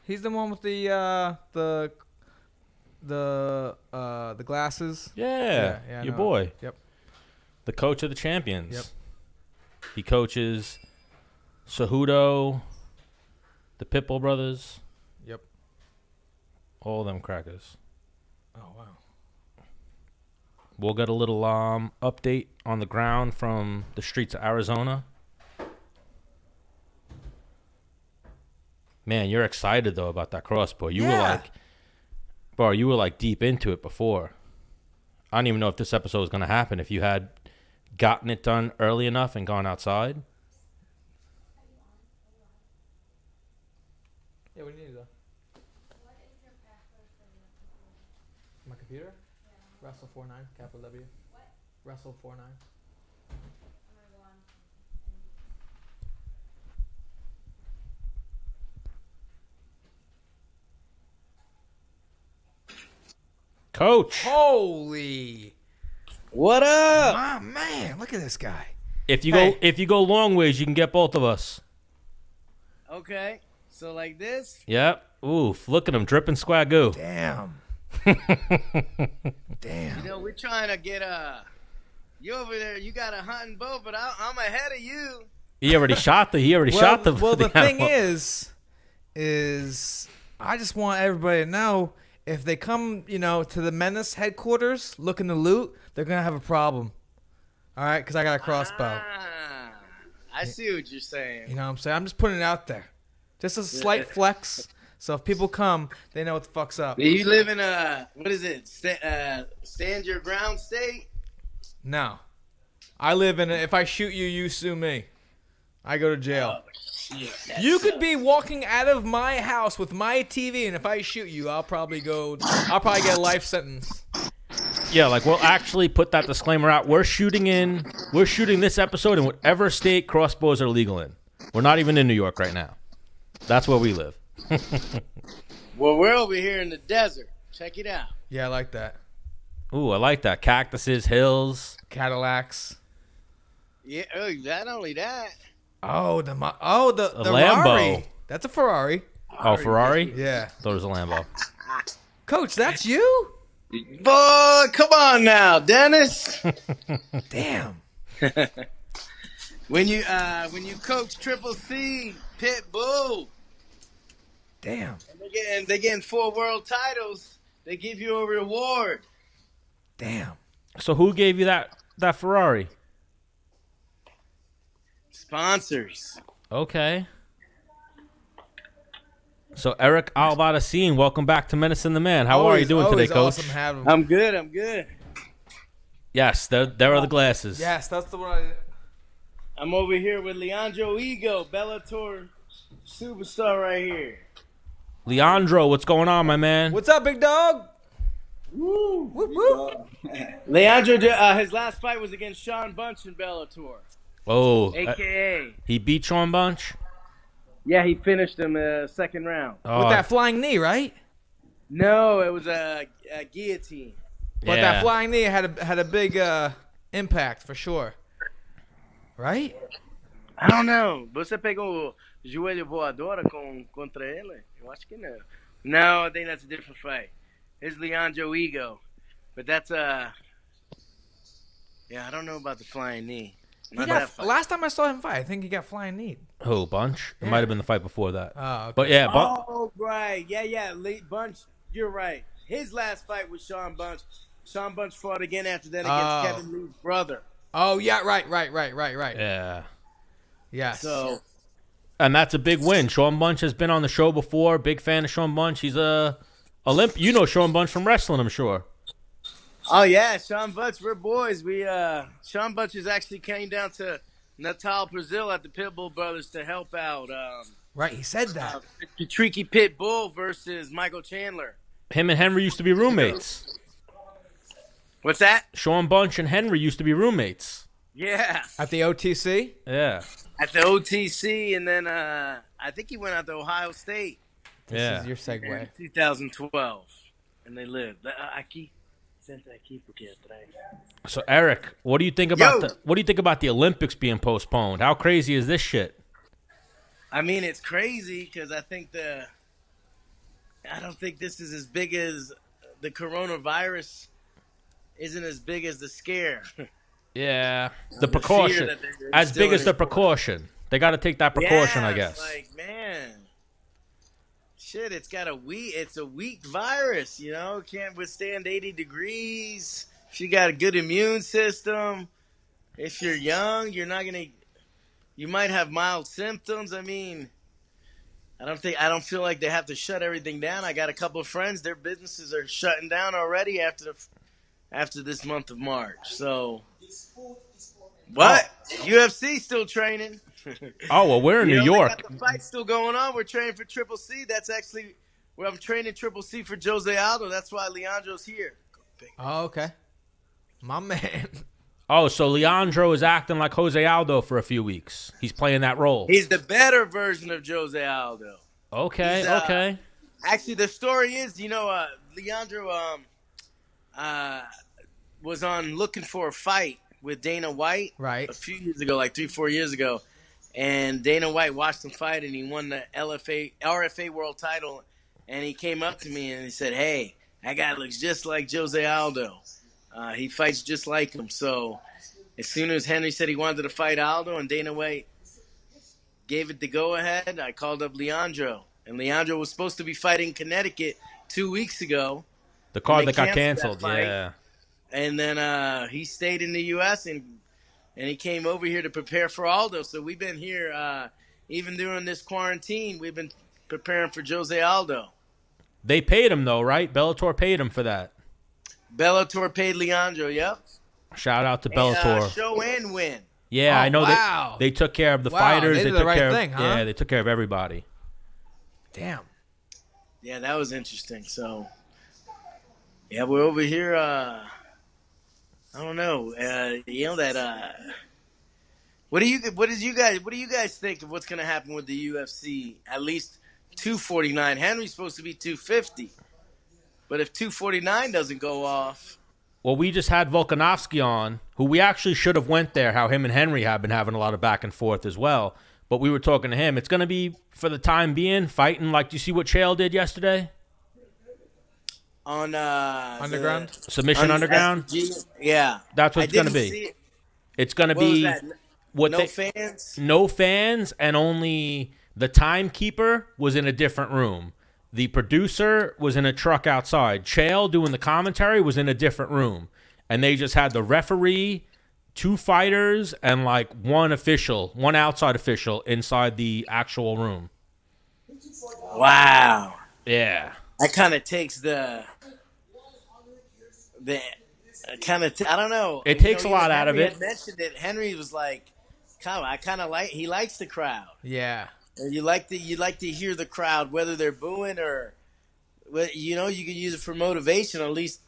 He's the one with the the glasses. Yeah, I your know. boy. Yep. The coach of the champions. Yep. He coaches Cejudo, the Pitbull brothers, Yep. all them crackers. Oh wow. We'll get a little update on the ground from the streets of Arizona. Man, you're excited though about that crossbow. You were like deep into it before. I don't even know if this episode was gonna happen if you had gotten it done early enough and gone outside. Yeah, we need to. My computer? Yeah. Russell49, capital W. What? Russell49. Coach, Holy. What up? My man, look at this guy. if you Hey. go long ways, you can get both of us. Okay, so like this. Yep. Oof, look at him dripping swagoo. Damn. Damn. You know, we're trying to get you over there. You got a hunting bow, but I'm ahead of you. He already shot the. Well, the thing animal. is I just want everybody to know if they come, to the Menace headquarters looking to loot, they're gonna have a problem. All right, because I got a crossbow. Ah, I see what you're saying. You know what I'm saying? I'm just putting it out there, just a slight flex. So if people come, they know what the fuck's up. Do you live in what is it? Stand your ground state? No, I live in. If I shoot you, you sue me. I go to jail. Oh, shit, that You could sucks. be walking out of my house with my TV, and if I shoot you, I'll probably get a life sentence. Yeah, like we'll actually put that disclaimer out. We're shooting this episode in whatever state crossbows are legal in. We're not even in New York right now. That's where we live. Well, we're over here in the desert. Check it out. Yeah, I like that. Ooh, I like that. Cactuses, hills. Cadillacs. Yeah. Oh, not only that. Oh, the Lambo. Ferrari. That's a Ferrari. Oh, Ferrari? Yeah. Thought it was a Lambo. Coach, that's you? Boy, come on now, Dennis. Damn. When you coach Triple C, Pitbull, Damn. and they getting 4 world titles, they give you a reward. Damn. So who gave you that Ferrari? Sponsors. Okay. So Eric Albarracin, welcome back to Menace and the Man. How are you doing today, Always Coach? awesome having him. I'm good. Yes, there are the glasses. Yes, that's the one. I'm over here with Leandro Higo, Bellator superstar right here. Leandro, what's going on, my man? What's up, big dog? Woo! Whoop, whoop. Leandro, his last fight was against Sean Bunch in Bellator, Oh, a.k.a. he beat Sean Bunch? Yeah, he finished him second round. Oh, With that flying knee, right? No, it was a guillotine. But yeah. that flying knee had a big impact for sure. Right? I don't know. Você pegou joelho voadora contra ele? Eu acho que não. No, I think that's a different fight. It's Leandro Higo. But that's yeah, I don't know about the flying knee. Not that fight. Last time I saw him fight, I think he got flying knee. Oh, Bunch? It Yeah. might have been the fight before that. Oh, okay. But yeah, Oh, right. Yeah. Late Bunch, you're right. His last fight was Sean Bunch. Sean Bunch fought again after that against Kevin Lee's brother. Oh, yeah, right. yeah. Yes. So, And that's a big win. Sean Bunch has been on the show before. Big fan of Sean Bunch. He's a Olymp. You know Sean Bunch from wrestling, I'm sure. oh yeah, Sean Bunch, we're boys. Sean Bunch has actually came down to Natal, Brazil at the Pitbull brothers to help out Right, he said that. Patricky Pitbull versus Michael Chandler. Him and Henry used to be roommates. What's that? Sean Bunch and Henry used to be roommates. Yeah, At the OTC? Yeah. at the OTC, and then I think he went out to Ohio State This Yeah. is your segue. in 2012, and they lived. Aqui, senta aqui porque atrás. So Eric, what do you think about Yo. the Olympics being postponed? How crazy is this shit? I mean, it's crazy because I don't think this is as big as the coronavirus isn't as big as the scare. Yeah, the fear precaution. that they're As big instilling as the in- precaution. They got to take that precaution, I Yeah, guess. it's like, man, shit, it's a weak virus, you know, can't withstand 80 degrees. If you got a good immune system, if you're young, you might have mild symptoms. I mean, I don't feel like they have to shut everything down. I got a couple of friends, their businesses are shutting down already after this month of March. So, what? UFC still training. Oh, well, we're in New They York. got the fight still going on. We're training for Triple C. That's actually where I'm training Triple C for Jose Aldo. That's why Leandro's here. Oh, okay. My man. Oh, so Leandro is acting like Jose Aldo for a few weeks. He's playing that role. He's the better version of Jose Aldo. Okay, He's, okay. Actually, the story is, Leandro was on Looking for a Fight with Dana White Right. a few years ago, like 3-4 years ago. And Dana White watched him fight, and he won the RFA world title. And he came up to me and he said, "Hey, that guy looks just like Jose Aldo. He fights just like him." So as soon as Henry said he wanted to fight Aldo and Dana White gave it the go-ahead, I called up Leandro. And Leandro was supposed to be fighting Connecticut 2 weeks ago. The card they that got canceled canceled, that fight. yeah. And then he stayed in the U.S. and he came over here to prepare for Aldo. So we've been here, even during this quarantine, we've been preparing for Jose Aldo. They paid him, though, right? Bellator paid him for that. Bellator paid Leandro, yep. Shout out to Bellator. And, show and win. Yeah, Oh, I know wow. they took care of the Wow, fighters. they did took the right care thing, of, huh? Yeah, they took care of everybody. Damn. Yeah, that was interesting. So, yeah, we're over here. I don't know. What do you guys think of what's going to happen with the UFC? At least 249. Henry's supposed to be 250, but if 249 doesn't go off, Well, we just had Volkanovski on, who we actually should have went there, how him and Henry have been having a lot of back and forth as well. But we were talking to him. It's going to be, for the time being, fighting like, do you see what Chael did yesterday? on Underground? Submission Underground? Yeah, That's what I it's going to didn't be. see it. It's going to What was be that? what No they, fans. no fans, and only the timekeeper was in a different room. The producer was in a truck outside. Chael, doing the commentary, was in a different room. And they just had the referee, 2 fighters, and like one outside official inside the actual room. Wow, Yeah. that kind of takes the I don't know. It takes a lot out of Henry it. had mentioned it. Henry was like, he likes the crowd. Yeah. And you like to hear the crowd, whether they're booing or, you can use it for motivation. At least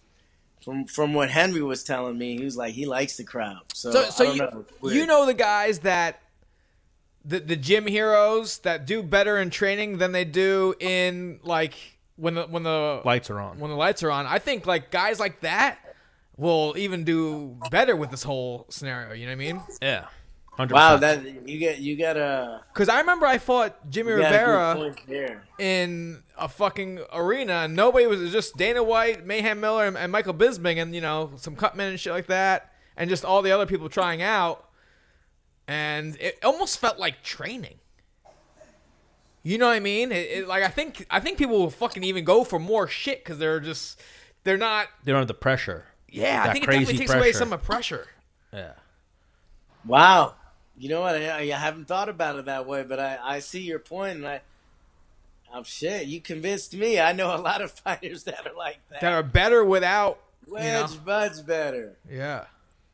from what Henry was telling me, he was like, he likes the crowd. So I don't know. You know the guys that the gym heroes that do better in training than they do in like when the Lights are on. when the lights are on. I think like guys like that will even do better with this whole scenario. You know what I mean? Yeah. 100%. Wow, that you got a Because I remember I fought Jimmy you got a good Rivera point there. in a fucking arena, and nobody was just Dana White, Mayhem Miller, and Michael Bisping, and some cutmen and shit like that, and just all the other people trying out, and it almost felt like training. You know what I mean? Like I think people will fucking even go for more shit because they're not. They don't have the pressure. Yeah, I That think it crazy definitely takes away pressure. some of the pressure. Yeah. Wow. You know what? I haven't thought about it that way, but I see your point, and shit, you convinced me. I know a lot of fighters that are like that. That are better without. Much better. Yeah.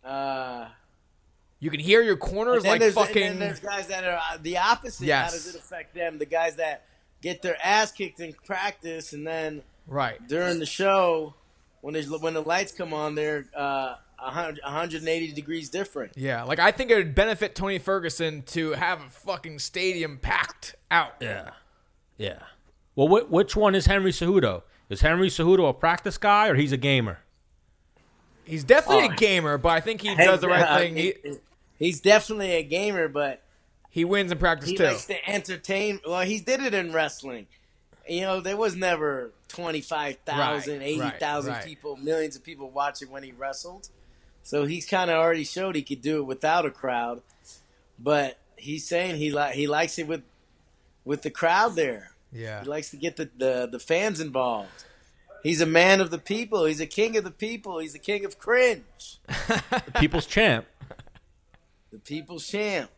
Uh, You can hear your corners like and fucking. then there's guys that are the opposite. Yes. How does it affect them? The guys that get their ass kicked in practice, and then Right. during the show, when the lights come on, they're 180 degrees different. Yeah, like I think it would benefit Tony Ferguson to have a fucking stadium packed out. Yeah. Yeah. Well, which one is Henry Cejudo? Is Henry Cejudo a practice guy or he's a gamer? He's definitely a gamer, but I think he does the right thing. He's definitely a gamer, but He wins in practice he too. likes to entertain. Well, he did it in wrestling. there was never 25,000, Right, 80,000 right. people, millions of people watching when he wrestled. So he's kind of already showed he could do it without a crowd. But he's saying he likes it with the crowd there. Yeah. He likes to get the fans involved. He's a man of the people. He's a king of the people. He's the king of cringe. The people's champ. The people's champ.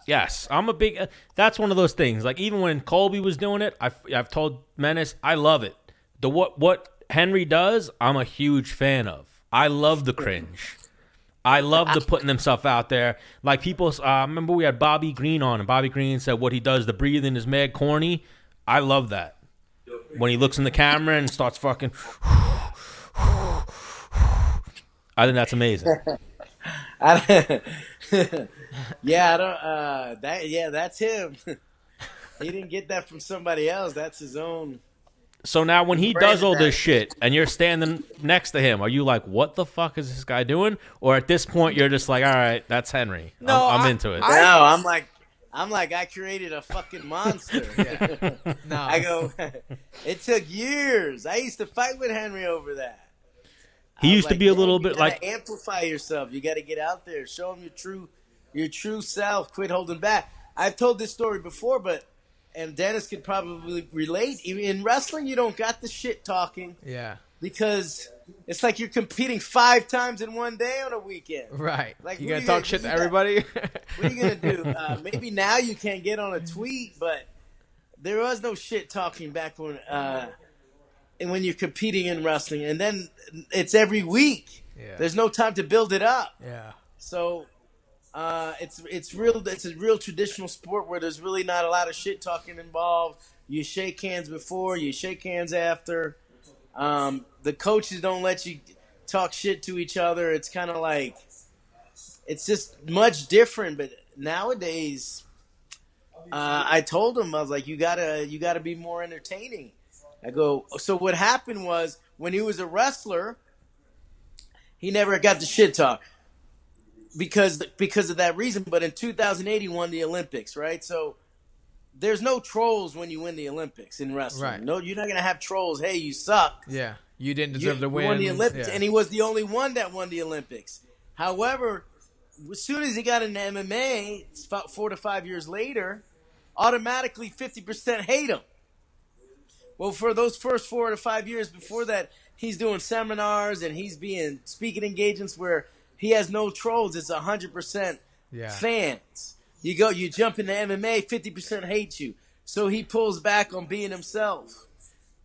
Yes, I'm a big. That's one of those things. Like even when Colby was doing it, I've told Menace I love it. What Henry does, I'm a huge fan of. I love the cringe. I love the putting himself out there. Like people, remember we had Bobby Green on, and Bobby Green said what he does, the breathing is mad corny. I love that. When he looks in the camera and starts fucking. I think that's amazing. That's him. He didn't get that from somebody else. That's his own. So now when he does all this shit and you're standing next to him, are you like, what the fuck is this guy doing? Or at this point you're just like, all right, that's Henry. No, I'm into it. No, I'm like I created a fucking monster. Yeah. No. I go, it took years. I used to fight with Henry over that. He used to be a little bit like amplify yourself. You got to get out there, show him your true self. Quit holding back. I've told this story before, and Dennis could probably relate. In wrestling, you don't got the shit talking. Yeah. Because it's like you're competing 5 times in one day on a weekend. Right. Like You gotta talk shit to everybody. What are you gonna do? Maybe now you can't get on a tweet, but there was no shit talking back when you're competing in wrestling, and then it's every week. Yeah. There's no time to build it up. Yeah. So it's a real traditional sport where there's really not a lot of shit talking involved. You shake hands before, you shake hands after. The coaches don't let you talk shit to each other. It's kind of like it's just much different. But nowadays, I told him, I was like, you gotta be more entertaining. I go, so what happened was when he was a wrestler, he never got the shit talk because of that reason. But in 2008, he won the Olympics, right? So there's no trolls when you win the Olympics in wrestling. Right. No, you're not gonna have trolls. Hey, you suck. Yeah. You didn't deserve to win. Won the Olympics, Yeah. and he was the only one that won the Olympics. However, as soon as he got into MMA, 4 to 5 years later, automatically 50% hate him. Well, for those first 4 to 5 years before that, he's doing seminars and he's being speaking engagements where he has no trolls. It's 100% fans. You jump into MMA, 50% hate you. So he pulls back on being himself.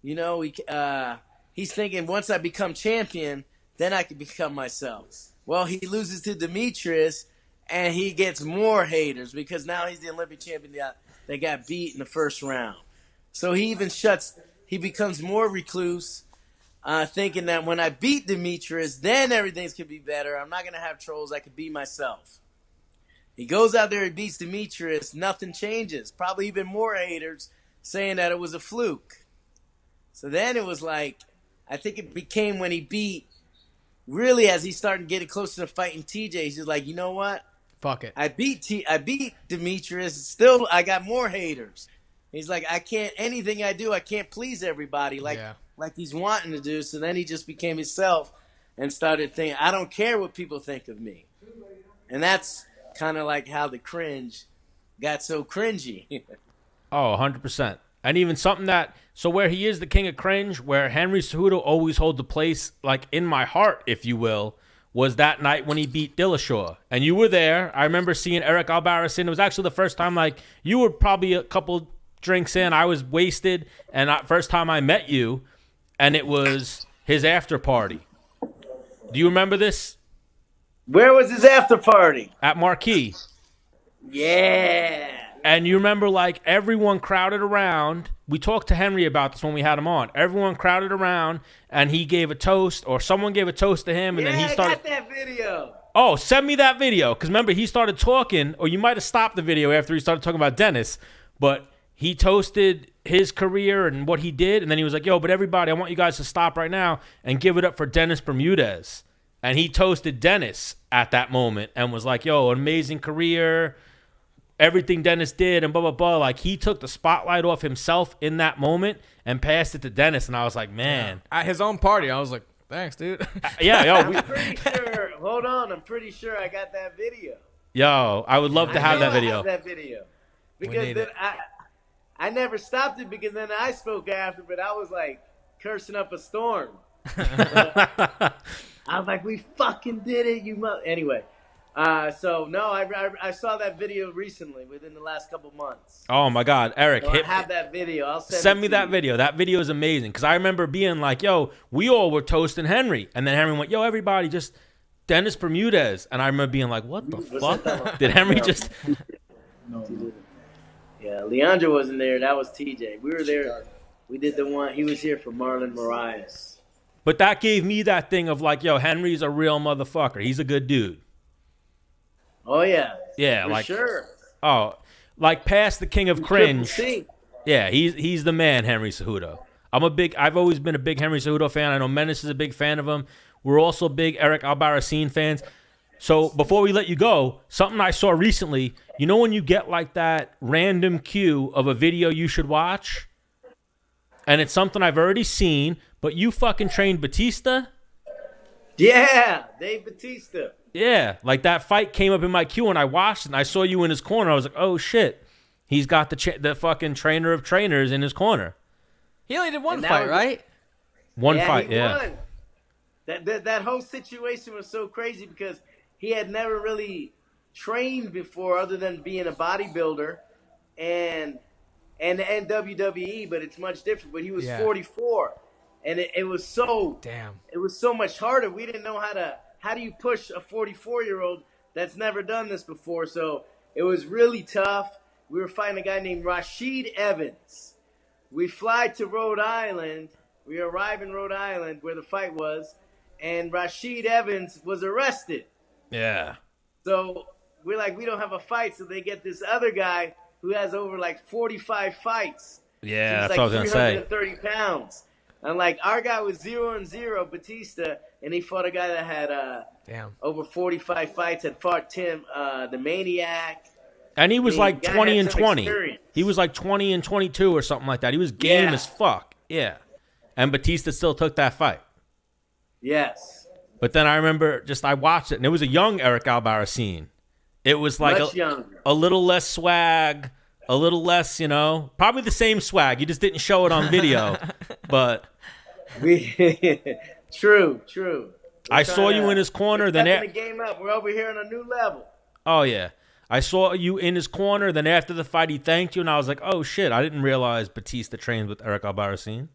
You know, he's thinking once I become champion, then I can become myself. Well, he loses to Demetrius, and he gets more haters because now he's the Olympic champion that got beat in the first round. So he becomes more recluse, thinking that when I beat Demetrius, then everything's going to be better. I'm not going to have trolls. I can be myself. He goes out there and beats Demetrius. Nothing changes. Probably even more haters saying that it was a fluke. So then it was like, I think it became when he beat, really as he started getting closer to fighting TJ, he's just like, you know what? Fuck it. I beat Demetrius. Still, I got more haters. He's like, anything I do, I can't please everybody like he's wanting to do. So then he just became himself and started thinking, I don't care what people think of me. And that's kind of like how the cringe got so cringy. Oh, 100%. And even something that, so where he is the king of cringe, where Henry Cejudo always holds a place, like in my heart, if you will, was that night when he beat Dillashaw. And you were there. I remember seeing Eric Albarracin. It was actually the first time, like, you were probably a couple drinks in. I was wasted. And first time I met you, and it was his after party. Do you remember this? Where was his after party? At Marquee. Yeah. And you remember, like, everyone crowded around. We talked to Henry about this when we had him on. Everyone crowded around, and he gave a toast, or someone gave a toast to him, and then he started. I got that video. Oh, send me that video, because remember, he started talking, or you might have stopped the video after he started talking about Dennis, but he toasted his career and what he did, and then he was like, yo, but everybody, I want you guys to stop right now and give it up for Dennis Bermudez. And he toasted Dennis at that moment and was like, yo, amazing career. everything Dennis did and blah, blah, blah. Like, he took the spotlight off himself in that moment and passed it to Dennis. And I was like, man. At his own party, I was like, thanks, dude. I'm pretty sure. Hold on. I'm pretty sure I got that video. Yo, I would love to have that video. I have that video. Because then I never stopped it because then I spoke after, but I was like cursing up a storm. I was like, we fucking did it, Anyway. So no, I saw that video recently, within the last couple months. Oh my God, Eric! So I have that video. I'll send me that video. That video is amazing because I remember being like, "Yo, we all were toasting Henry," and then Henry went, "Yo, everybody, just Dennis Bermudez," and I remember being like, "What the fuck? Did Henry just?" No. Yeah, Leandro wasn't there. That was TJ. We were there. We did the one. He was here for Marlon Moraes. But that gave me that thing of like, "Yo, Henry's a real motherfucker. He's a good dude." Oh yeah, yeah, for like sure. Oh, like past the King of Cringe. Yeah, he's the man, Henry Cejudo. I've always been a big Henry Cejudo fan. I know Menace is a big fan of him. We're also big Eric Albarracin fans. So before we let you go, something I saw recently. You know when you get like that random cue of a video you should watch, and it's something I've already seen, but you fucking trained Bautista. Yeah, Dave Bautista. Yeah, like that fight came up in my queue and I watched it and I saw you in his corner. I was like, oh shit, he's got the fucking trainer of trainers in his corner. He only did one fight, right? One fight, yeah. Won. That whole situation was so crazy because he had never really trained before other than being a bodybuilder and WWE, but it's much different. But he was 44. And it was so it was so much harder. We didn't know how do you push a 44-year-old that's never done this before. So it was really tough. We were fighting a guy named Rashid Evans. We fly to Rhode Island. We arrive in Rhode Island where the fight was, and Rashid Evans was arrested. Yeah. So we're like, we don't have a fight. So they get this other guy who has over like 45 fights. Yeah, so that's what I was going to say. 330 pounds. And like our guy was 0-0, Bautista, and he fought a guy that had over 45 fights. Had fought Tim, the Maniac, and he was like 20-20. Experience. He was like 20-22 or something like that. He was game as fuck. Yeah, and Bautista still took that fight. Yes, but then I remember I watched it, and it was a young Eric Albarracin. It was like a little less swag. A little less, probably the same swag. You just didn't show it on video, but true. I saw you in his corner. Then the game up. We're over here on a new level. Oh yeah, I saw you in his corner. Then after the fight, he thanked you, and I was like, oh shit, I didn't realize Bautista trained with Eric Albarracin.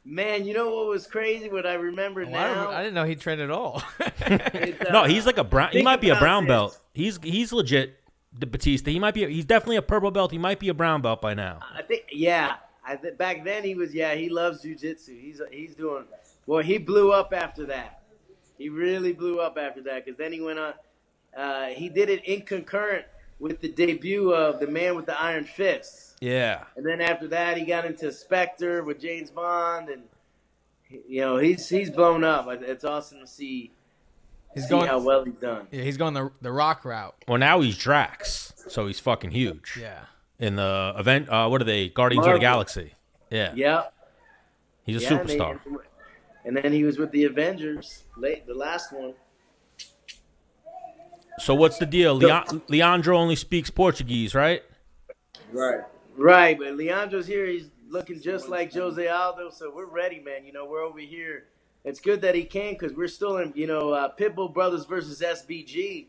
Man, you know what was crazy? What I remember now, I didn't know he trained at all. No, he's like a brown. He might be a brown belt. He's legit. The Bautista, he's definitely a purple belt. He might be a brown belt by now. I think, back then he was, he loves jiu-jitsu. He's doing, well, he blew up after that. He really blew up after that because then he went on, he did it in concurrent with the debut of The Man with the Iron Fist. Yeah. And then after that, he got into Spectre with James Bond, and, he's blown up. It's awesome to see. See how well he's done. Yeah, he's going the Rock route. Well, now he's Drax, so he's fucking huge. Yeah. In the event, what are they? Guardians of the Galaxy. Yeah. Yeah. He's a superstar. And then he was with the Avengers, the last one. So what's the deal? Leandro only speaks Portuguese, right? Right, but Leandro's here. He's looking just like Jose Aldo, so we're ready, man. We're over here. It's good that he came because we're still in, Pitbull Brothers versus SBG.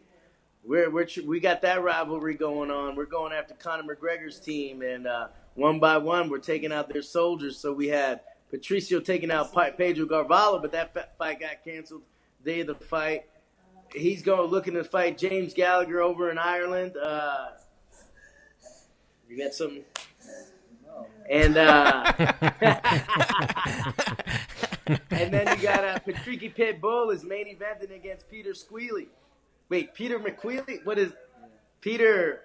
We got that rivalry going on. We're going after Conor McGregor's team, and one by one we're taking out their soldiers. So we had Patricio taking out Pedro Carvalho, but that fight got canceled the day of the fight. He's looking to fight James Gallagher over in Ireland. You got something? And and then you got Patricky Pitbull is main eventing against Peter Squealy. Wait, Peter McQueely? What is Peter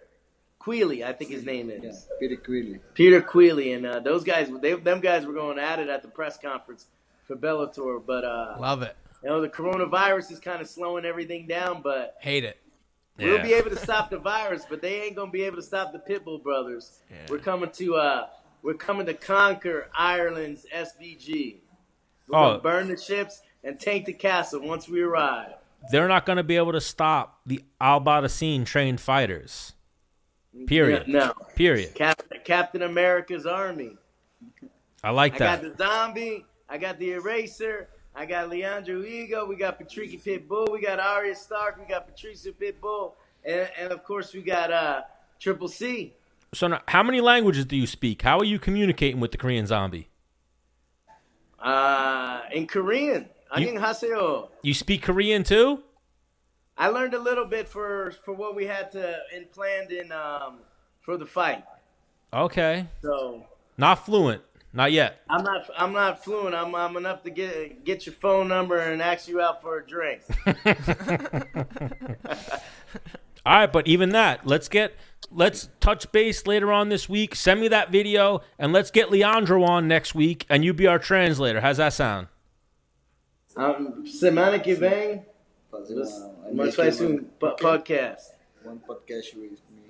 Queally? I think his name is. Yeah, Peter Queally. Peter Queally, and those guys, them guys were going at it at the press conference for Bellator, but love it. The coronavirus is kind of slowing everything down, but hate it. We'll be able to stop the virus, but they ain't gonna be able to stop the Pitbull brothers. Yeah. We're coming to conquer Ireland's SBG. We're gonna burn the ships and take the castle once we arrive. They're not going to be able to stop the Albarracin trained fighters. Period. No. Period. Captain America's army. I like that. I got the zombie. I got the eraser. I got Leandro Higo. We got Patricky Pitbull. We got Arya Stark. We got Patricia Pitbull. And of course, we got Triple C. So now, how many languages do you speak? How are you communicating with the Korean zombie? In Korean. 안녕하세요. You speak Korean too? I learned a little bit for what we had planned for the fight. Okay. So not fluent, not yet. I'm not fluent. I'm enough to get your phone number and ask you out for a drink. All right, but even that, let's touch base later on this week. Send me that video, and let's get Leandro on next week, and you be our translator. How's that sound? Semana que vem, nós faz podcast. One podcast with me,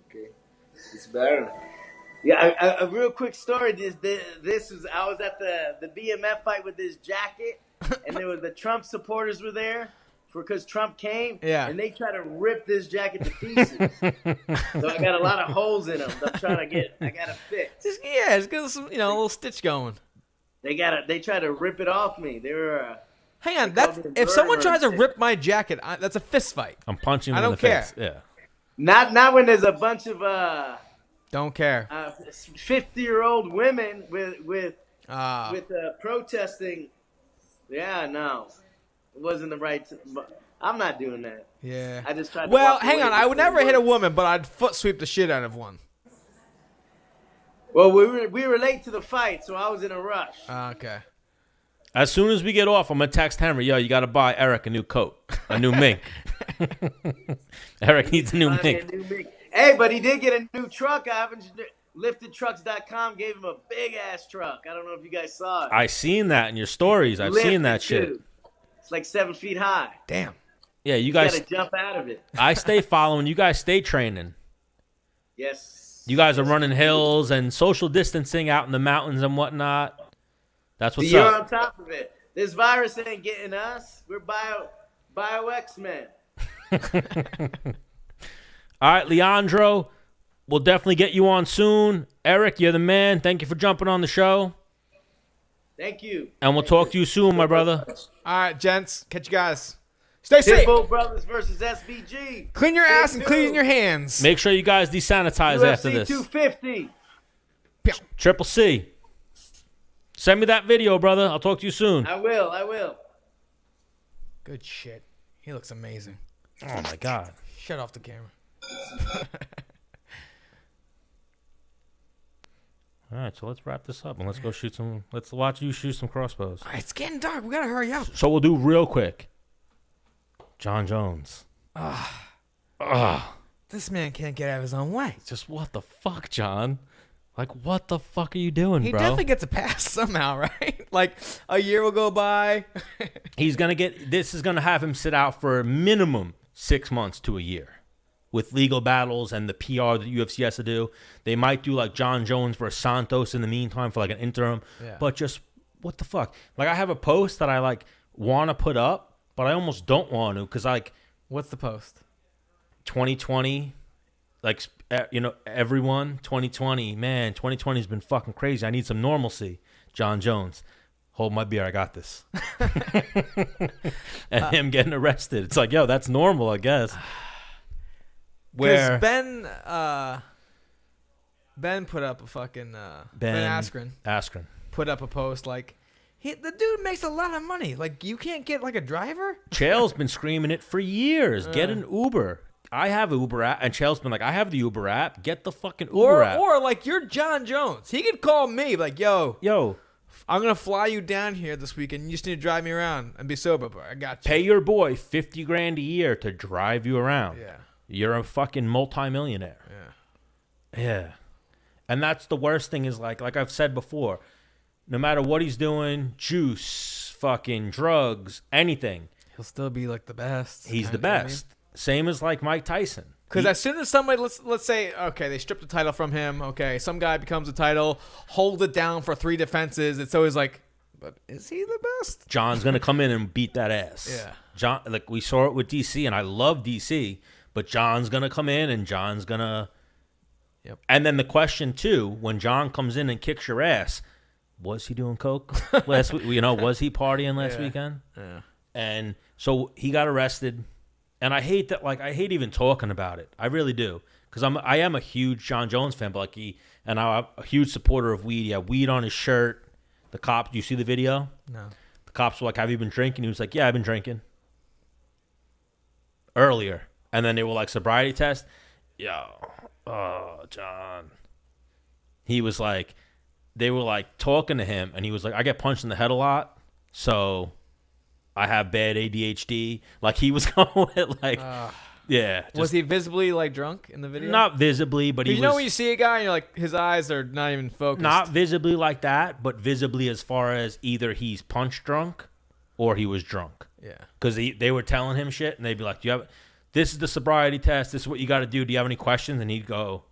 okay? It's better. Yeah, a real quick story. This was I was at the BMF fight with this jacket, and there was the Trump supporters were there because Trump came, and they tried to rip this jacket to pieces. So I got a lot of holes in them. I got to fix. It's got some, a little stitch going. They tried to rip it off me. They were. Hang on, if someone tries to rip my jacket, that's a fist fight. I'm punching them in the face. Yeah. Not when there's a bunch of don't care 50-year-old women with protesting. Yeah, no, it wasn't the right. I'm not doing that. Yeah. I just tried. Well, hang on. I would never hit a woman, but I'd foot sweep the shit out of one. Well, we were late to the fight, so I was in a rush. Okay. As soon as we get off, I'm going to text Henry, yo, you got to buy Eric a new coat, a new mink. Eric needs a new mink. Hey, but he did get a new truck. LiftedTrucks.com gave him a big-ass truck. I don't know if you guys saw it. I seen that in your stories. I've seen that shit. Too. It's like 7 feet high. Damn. Yeah, you guys. You got to jump out of it. I stay following. You guys stay training. Yes. You guys are running hills and social distancing out in the mountains and whatnot. That's what's You're up. on top of it. This virus ain't getting us. We're bio X-Men. All right, Leandro, we'll definitely get you on soon. Eric, you're the man. Thank you for jumping on the show. Thank you. And we'll talk to you soon, my brother. All right, gents. Catch you guys. Stay safe. Pitbull Brothers versus SBG. Clean your ass and clean your hands. Make sure you guys desanitize UFC after this. 250. Triple C. Send me that video, brother. I'll talk to you soon. I will. Good shit. He looks amazing. Oh, my God. Shut off the camera. All right, so let's wrap this up and let's go let's watch you shoot some crossbows. It's getting dark. We got to hurry up. So we'll do real quick. John Jones. This man can't get out of his own way. Just what the fuck, John? Like, what the fuck are you doing, He bro? definitely gets a pass somehow, right? Like, a year will go by. This is going to have him sit out for minimum 6 months to a year with legal battles and the PR that UFC has to do. They might do like John Jones versus Santos in the meantime for like an interim. Yeah. But just, what the fuck? Like, I have a post that I like want to put up, but I almost don't want to because like. What's the post? 2020, like, everyone, 2020, man, 2020 has been fucking crazy. I need some normalcy. John Jones, hold my beer, I got this. And him getting arrested. It's like, yo, that's normal, I guess. Because Ben put up a fucking, Ben Askren put up a post like, the dude makes a lot of money. Like, you can't get like a driver? Chael's been screaming it for years. Get an Uber. I have an Uber app, and Chael's been like, I have the Uber app. Get the fucking Uber app. Or like, you're John Jones. He could call me like, yo, I'm going to fly you down here this weekend. You just need to drive me around and be sober, bro. I got you. Pay your boy $50,000 a year to drive you around. Yeah. You're a fucking multimillionaire. Yeah. And that's the worst thing is like I've said before, no matter what he's doing, juice, fucking drugs, anything. He'll still be like the best. He's the best. Same as like Mike Tyson. Because as soon as somebody, let's say, okay, they strip the title from him. Okay, some guy becomes a title, hold it down for 3 defenses. It's always like, but is he the best? John's gonna come in and beat that ass. Yeah. John, like we saw it with DC, and I love DC, but John's gonna come in and John's gonna. Yep. And then the question too, when John comes in and kicks your ass, was he doing coke last week? Was he partying last weekend? Yeah. And so he got arrested. And I hate that. Like I hate even talking about it. I really do, because I am a huge John Jones fan. But I'm a huge supporter of weed. He had weed on his shirt. The cops. Do you see the video? No. The cops were like, "Have you been drinking?" He was like, "Yeah, I've been drinking earlier." And then they were like, "Sobriety test." John. He was like, they were like talking to him, and he was like, "I get punched in the head a lot, so I have bad ADHD." Like he was going with like, yeah. Was he visibly like drunk in the video? Not visibly, but he was. You know when you see a guy and you're like, his eyes are not even focused. Not visibly like that, but visibly as far as either he's punch drunk or he was drunk. Yeah. Because they were telling him shit, and they'd be like, "Do you have? This is the sobriety test. This is what you got to do. Do you have any questions?" And he'd go,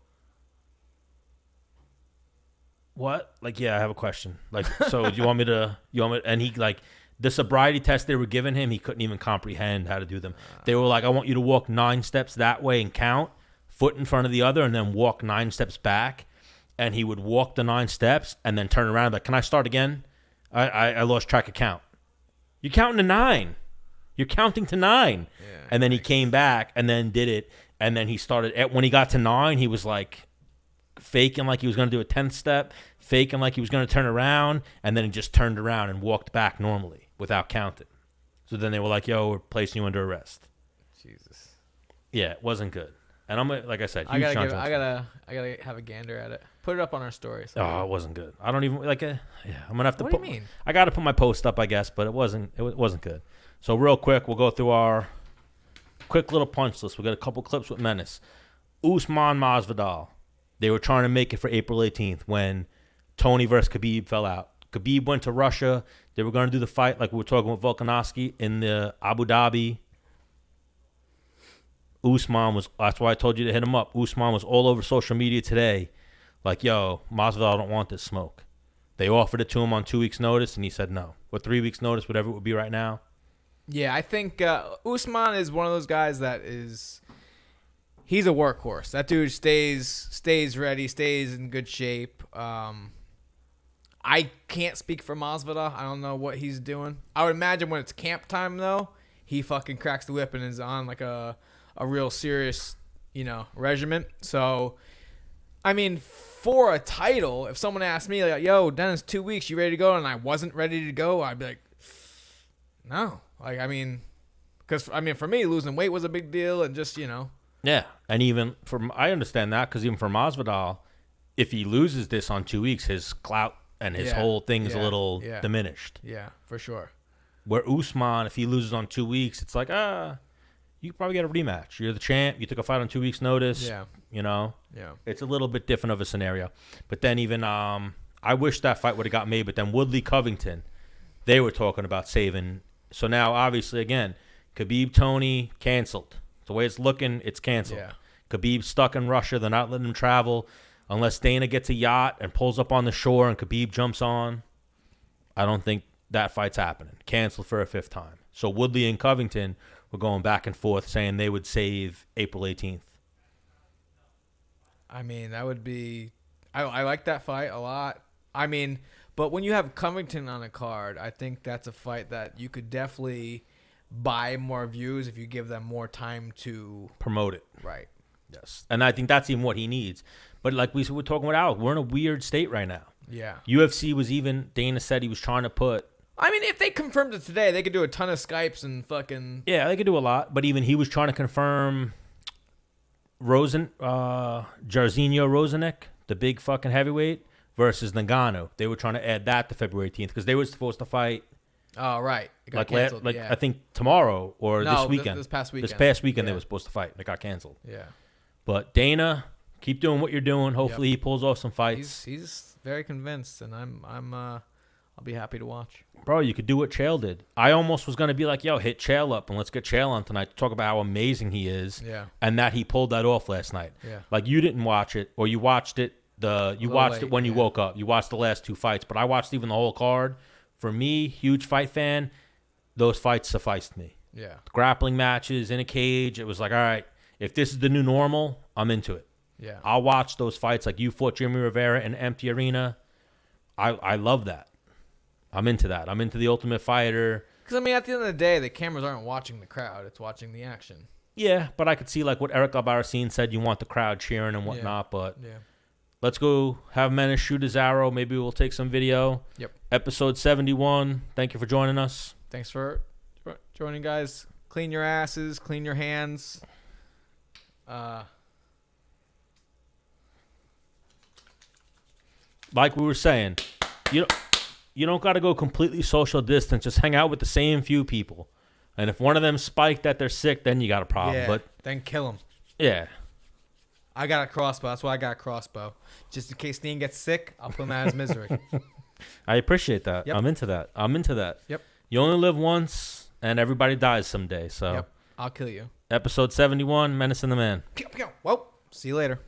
"What? Like, yeah, I have a question. Like, so do you want me to? And he like. The sobriety test they were giving him, he couldn't even comprehend how to do them. They were like, "I want you to walk 9 steps that way and count, foot in front of the other, and then walk 9 steps back." And he would walk the 9 steps and then turn around like, "Can I start again? I lost track of count." You're counting to 9. You're counting to 9. Yeah, and then he came back and then did it. And then he started, when he got to 9, he was like faking like he was going to do a 10th step, faking like he was going to turn around, and then he just turned around and walked back normally without counting. So then they were like, "Yo, we're placing you under arrest." Jesus. Yeah, it wasn't good. And I'm like I said, I huge gotta, John I Jones gotta have a gander at it. Put it up on our stories. fan. Oh, it wasn't good. I don't even I'm gonna have to What put. do you mean? I got to put my post up, I guess, but it wasn't good. So real quick, we'll go through our quick little punch list. We got a couple clips with Menace. Usman Masvidal. They were trying to make it for April 18th when Tony versus Khabib fell out. Khabib went to Russia. They were going to do the fight like we were talking with Volkanovski in the Abu Dhabi. Usman was, that's why I told you to hit him up. Usman was all over social media today like, "Yo, Masvidal don't want this smoke." They offered it to him on 2 weeks' notice, and he said no. Or 3 weeks' notice, whatever it would be right now. Yeah, I think Usman is one of those guys he's a workhorse. That dude stays ready, stays in good shape. I can't speak for Masvidal. I don't know what he's doing. I would imagine when it's camp time, though, he fucking cracks the whip and is on like a real serious, regiment. So, I mean, for a title, if someone asked me, like, "Yo, Dennis, 2 weeks, you ready to go?" And I wasn't ready to go, I'd be like, no. Like, I mean, because, for me, losing weight was a big deal and just, Yeah, and even I understand that, because even for Masvidal, if he loses this on 2 weeks, his clout and his whole thing is a little diminished. Yeah, for sure. Where Usman, if he loses on 2 weeks, it's like, you could probably get a rematch. You're the champ. You took a fight on 2 weeks' notice. Yeah. Yeah. It's a little bit different of a scenario. But then even, I wish that fight would have got made, but then Woodley Covington, they were talking about saving. So now, obviously, again, Khabib, Tony, canceled. The way it's looking, it's canceled. Yeah. Khabib's stuck in Russia. They're not letting him travel unless Dana gets a yacht and pulls up on the shore and Khabib jumps on. I don't think that fight's happening. Canceled for a 5th time. So Woodley and Covington were going back and forth saying they would save April 18th. I mean, that would be... I like that fight a lot. I mean, but when you have Covington on a card, I think that's a fight that you could definitely buy more views if you give them more time to... promote it. Right. Yes. And I think that's even what he needs. But like we were talking about Alex, we're in a weird state right now. Yeah. UFC was even... Dana said he was trying to put... I mean, if they confirmed it today, they could do a ton of Skypes and fucking... Yeah, they could do a lot. But even he was trying to confirm Jairzinho Rozenek, the big fucking heavyweight, versus Ngannou. They were trying to add that to February 18th because they were supposed to fight... Oh, right. It got like canceled. I think tomorrow or this weekend. This past weekend. This past weekend they were supposed to fight. It got canceled. Yeah. But Dana, keep doing what you're doing. Hopefully he pulls off some fights. He's very convinced, and I'm I'll be happy to watch. Bro, you could do what Chael did. I almost was going to be like, yo, hit Chael up and let's get Chael on tonight to talk about how amazing he is. Yeah. And that he pulled that off last night. Yeah. Like, you didn't watch it, or you watched it it when you woke up. You watched the last 2 fights, but I watched even the whole card. For me, huge fight fan, those fights sufficed me. Yeah. Grappling matches in a cage, it was like, all right, if this is the new normal, I'm into it. Yeah. I'll watch those fights like you fought Jimmy Rivera in an empty arena. I love that. I'm into that. I'm into the Ultimate Fighter. Because, I mean, at the end of the day, the cameras aren't watching the crowd. It's watching the action. Yeah, but I could see like what Eric Albarracin said. You want the crowd cheering and whatnot, but let's go have Menace shoot his arrow. Maybe we'll take some video. Yep. Episode 71. Thank you for joining us. Thanks for joining, guys. Clean your asses. Clean your hands. Like we were saying, you don't got to go completely social distance. Just hang out with the same few people. And if one of them spiked that they're sick, then you got a problem. Yeah, But then kill him. yeah. I got a crossbow. That's why I got a crossbow. Just in case Dean gets sick, I'll put him out of his misery. I appreciate that. Yep. I'm into that. Yep. You only live once, and everybody dies someday. So, Yep. I'll kill you. episode 71, Menace and the Man. Well, see you later.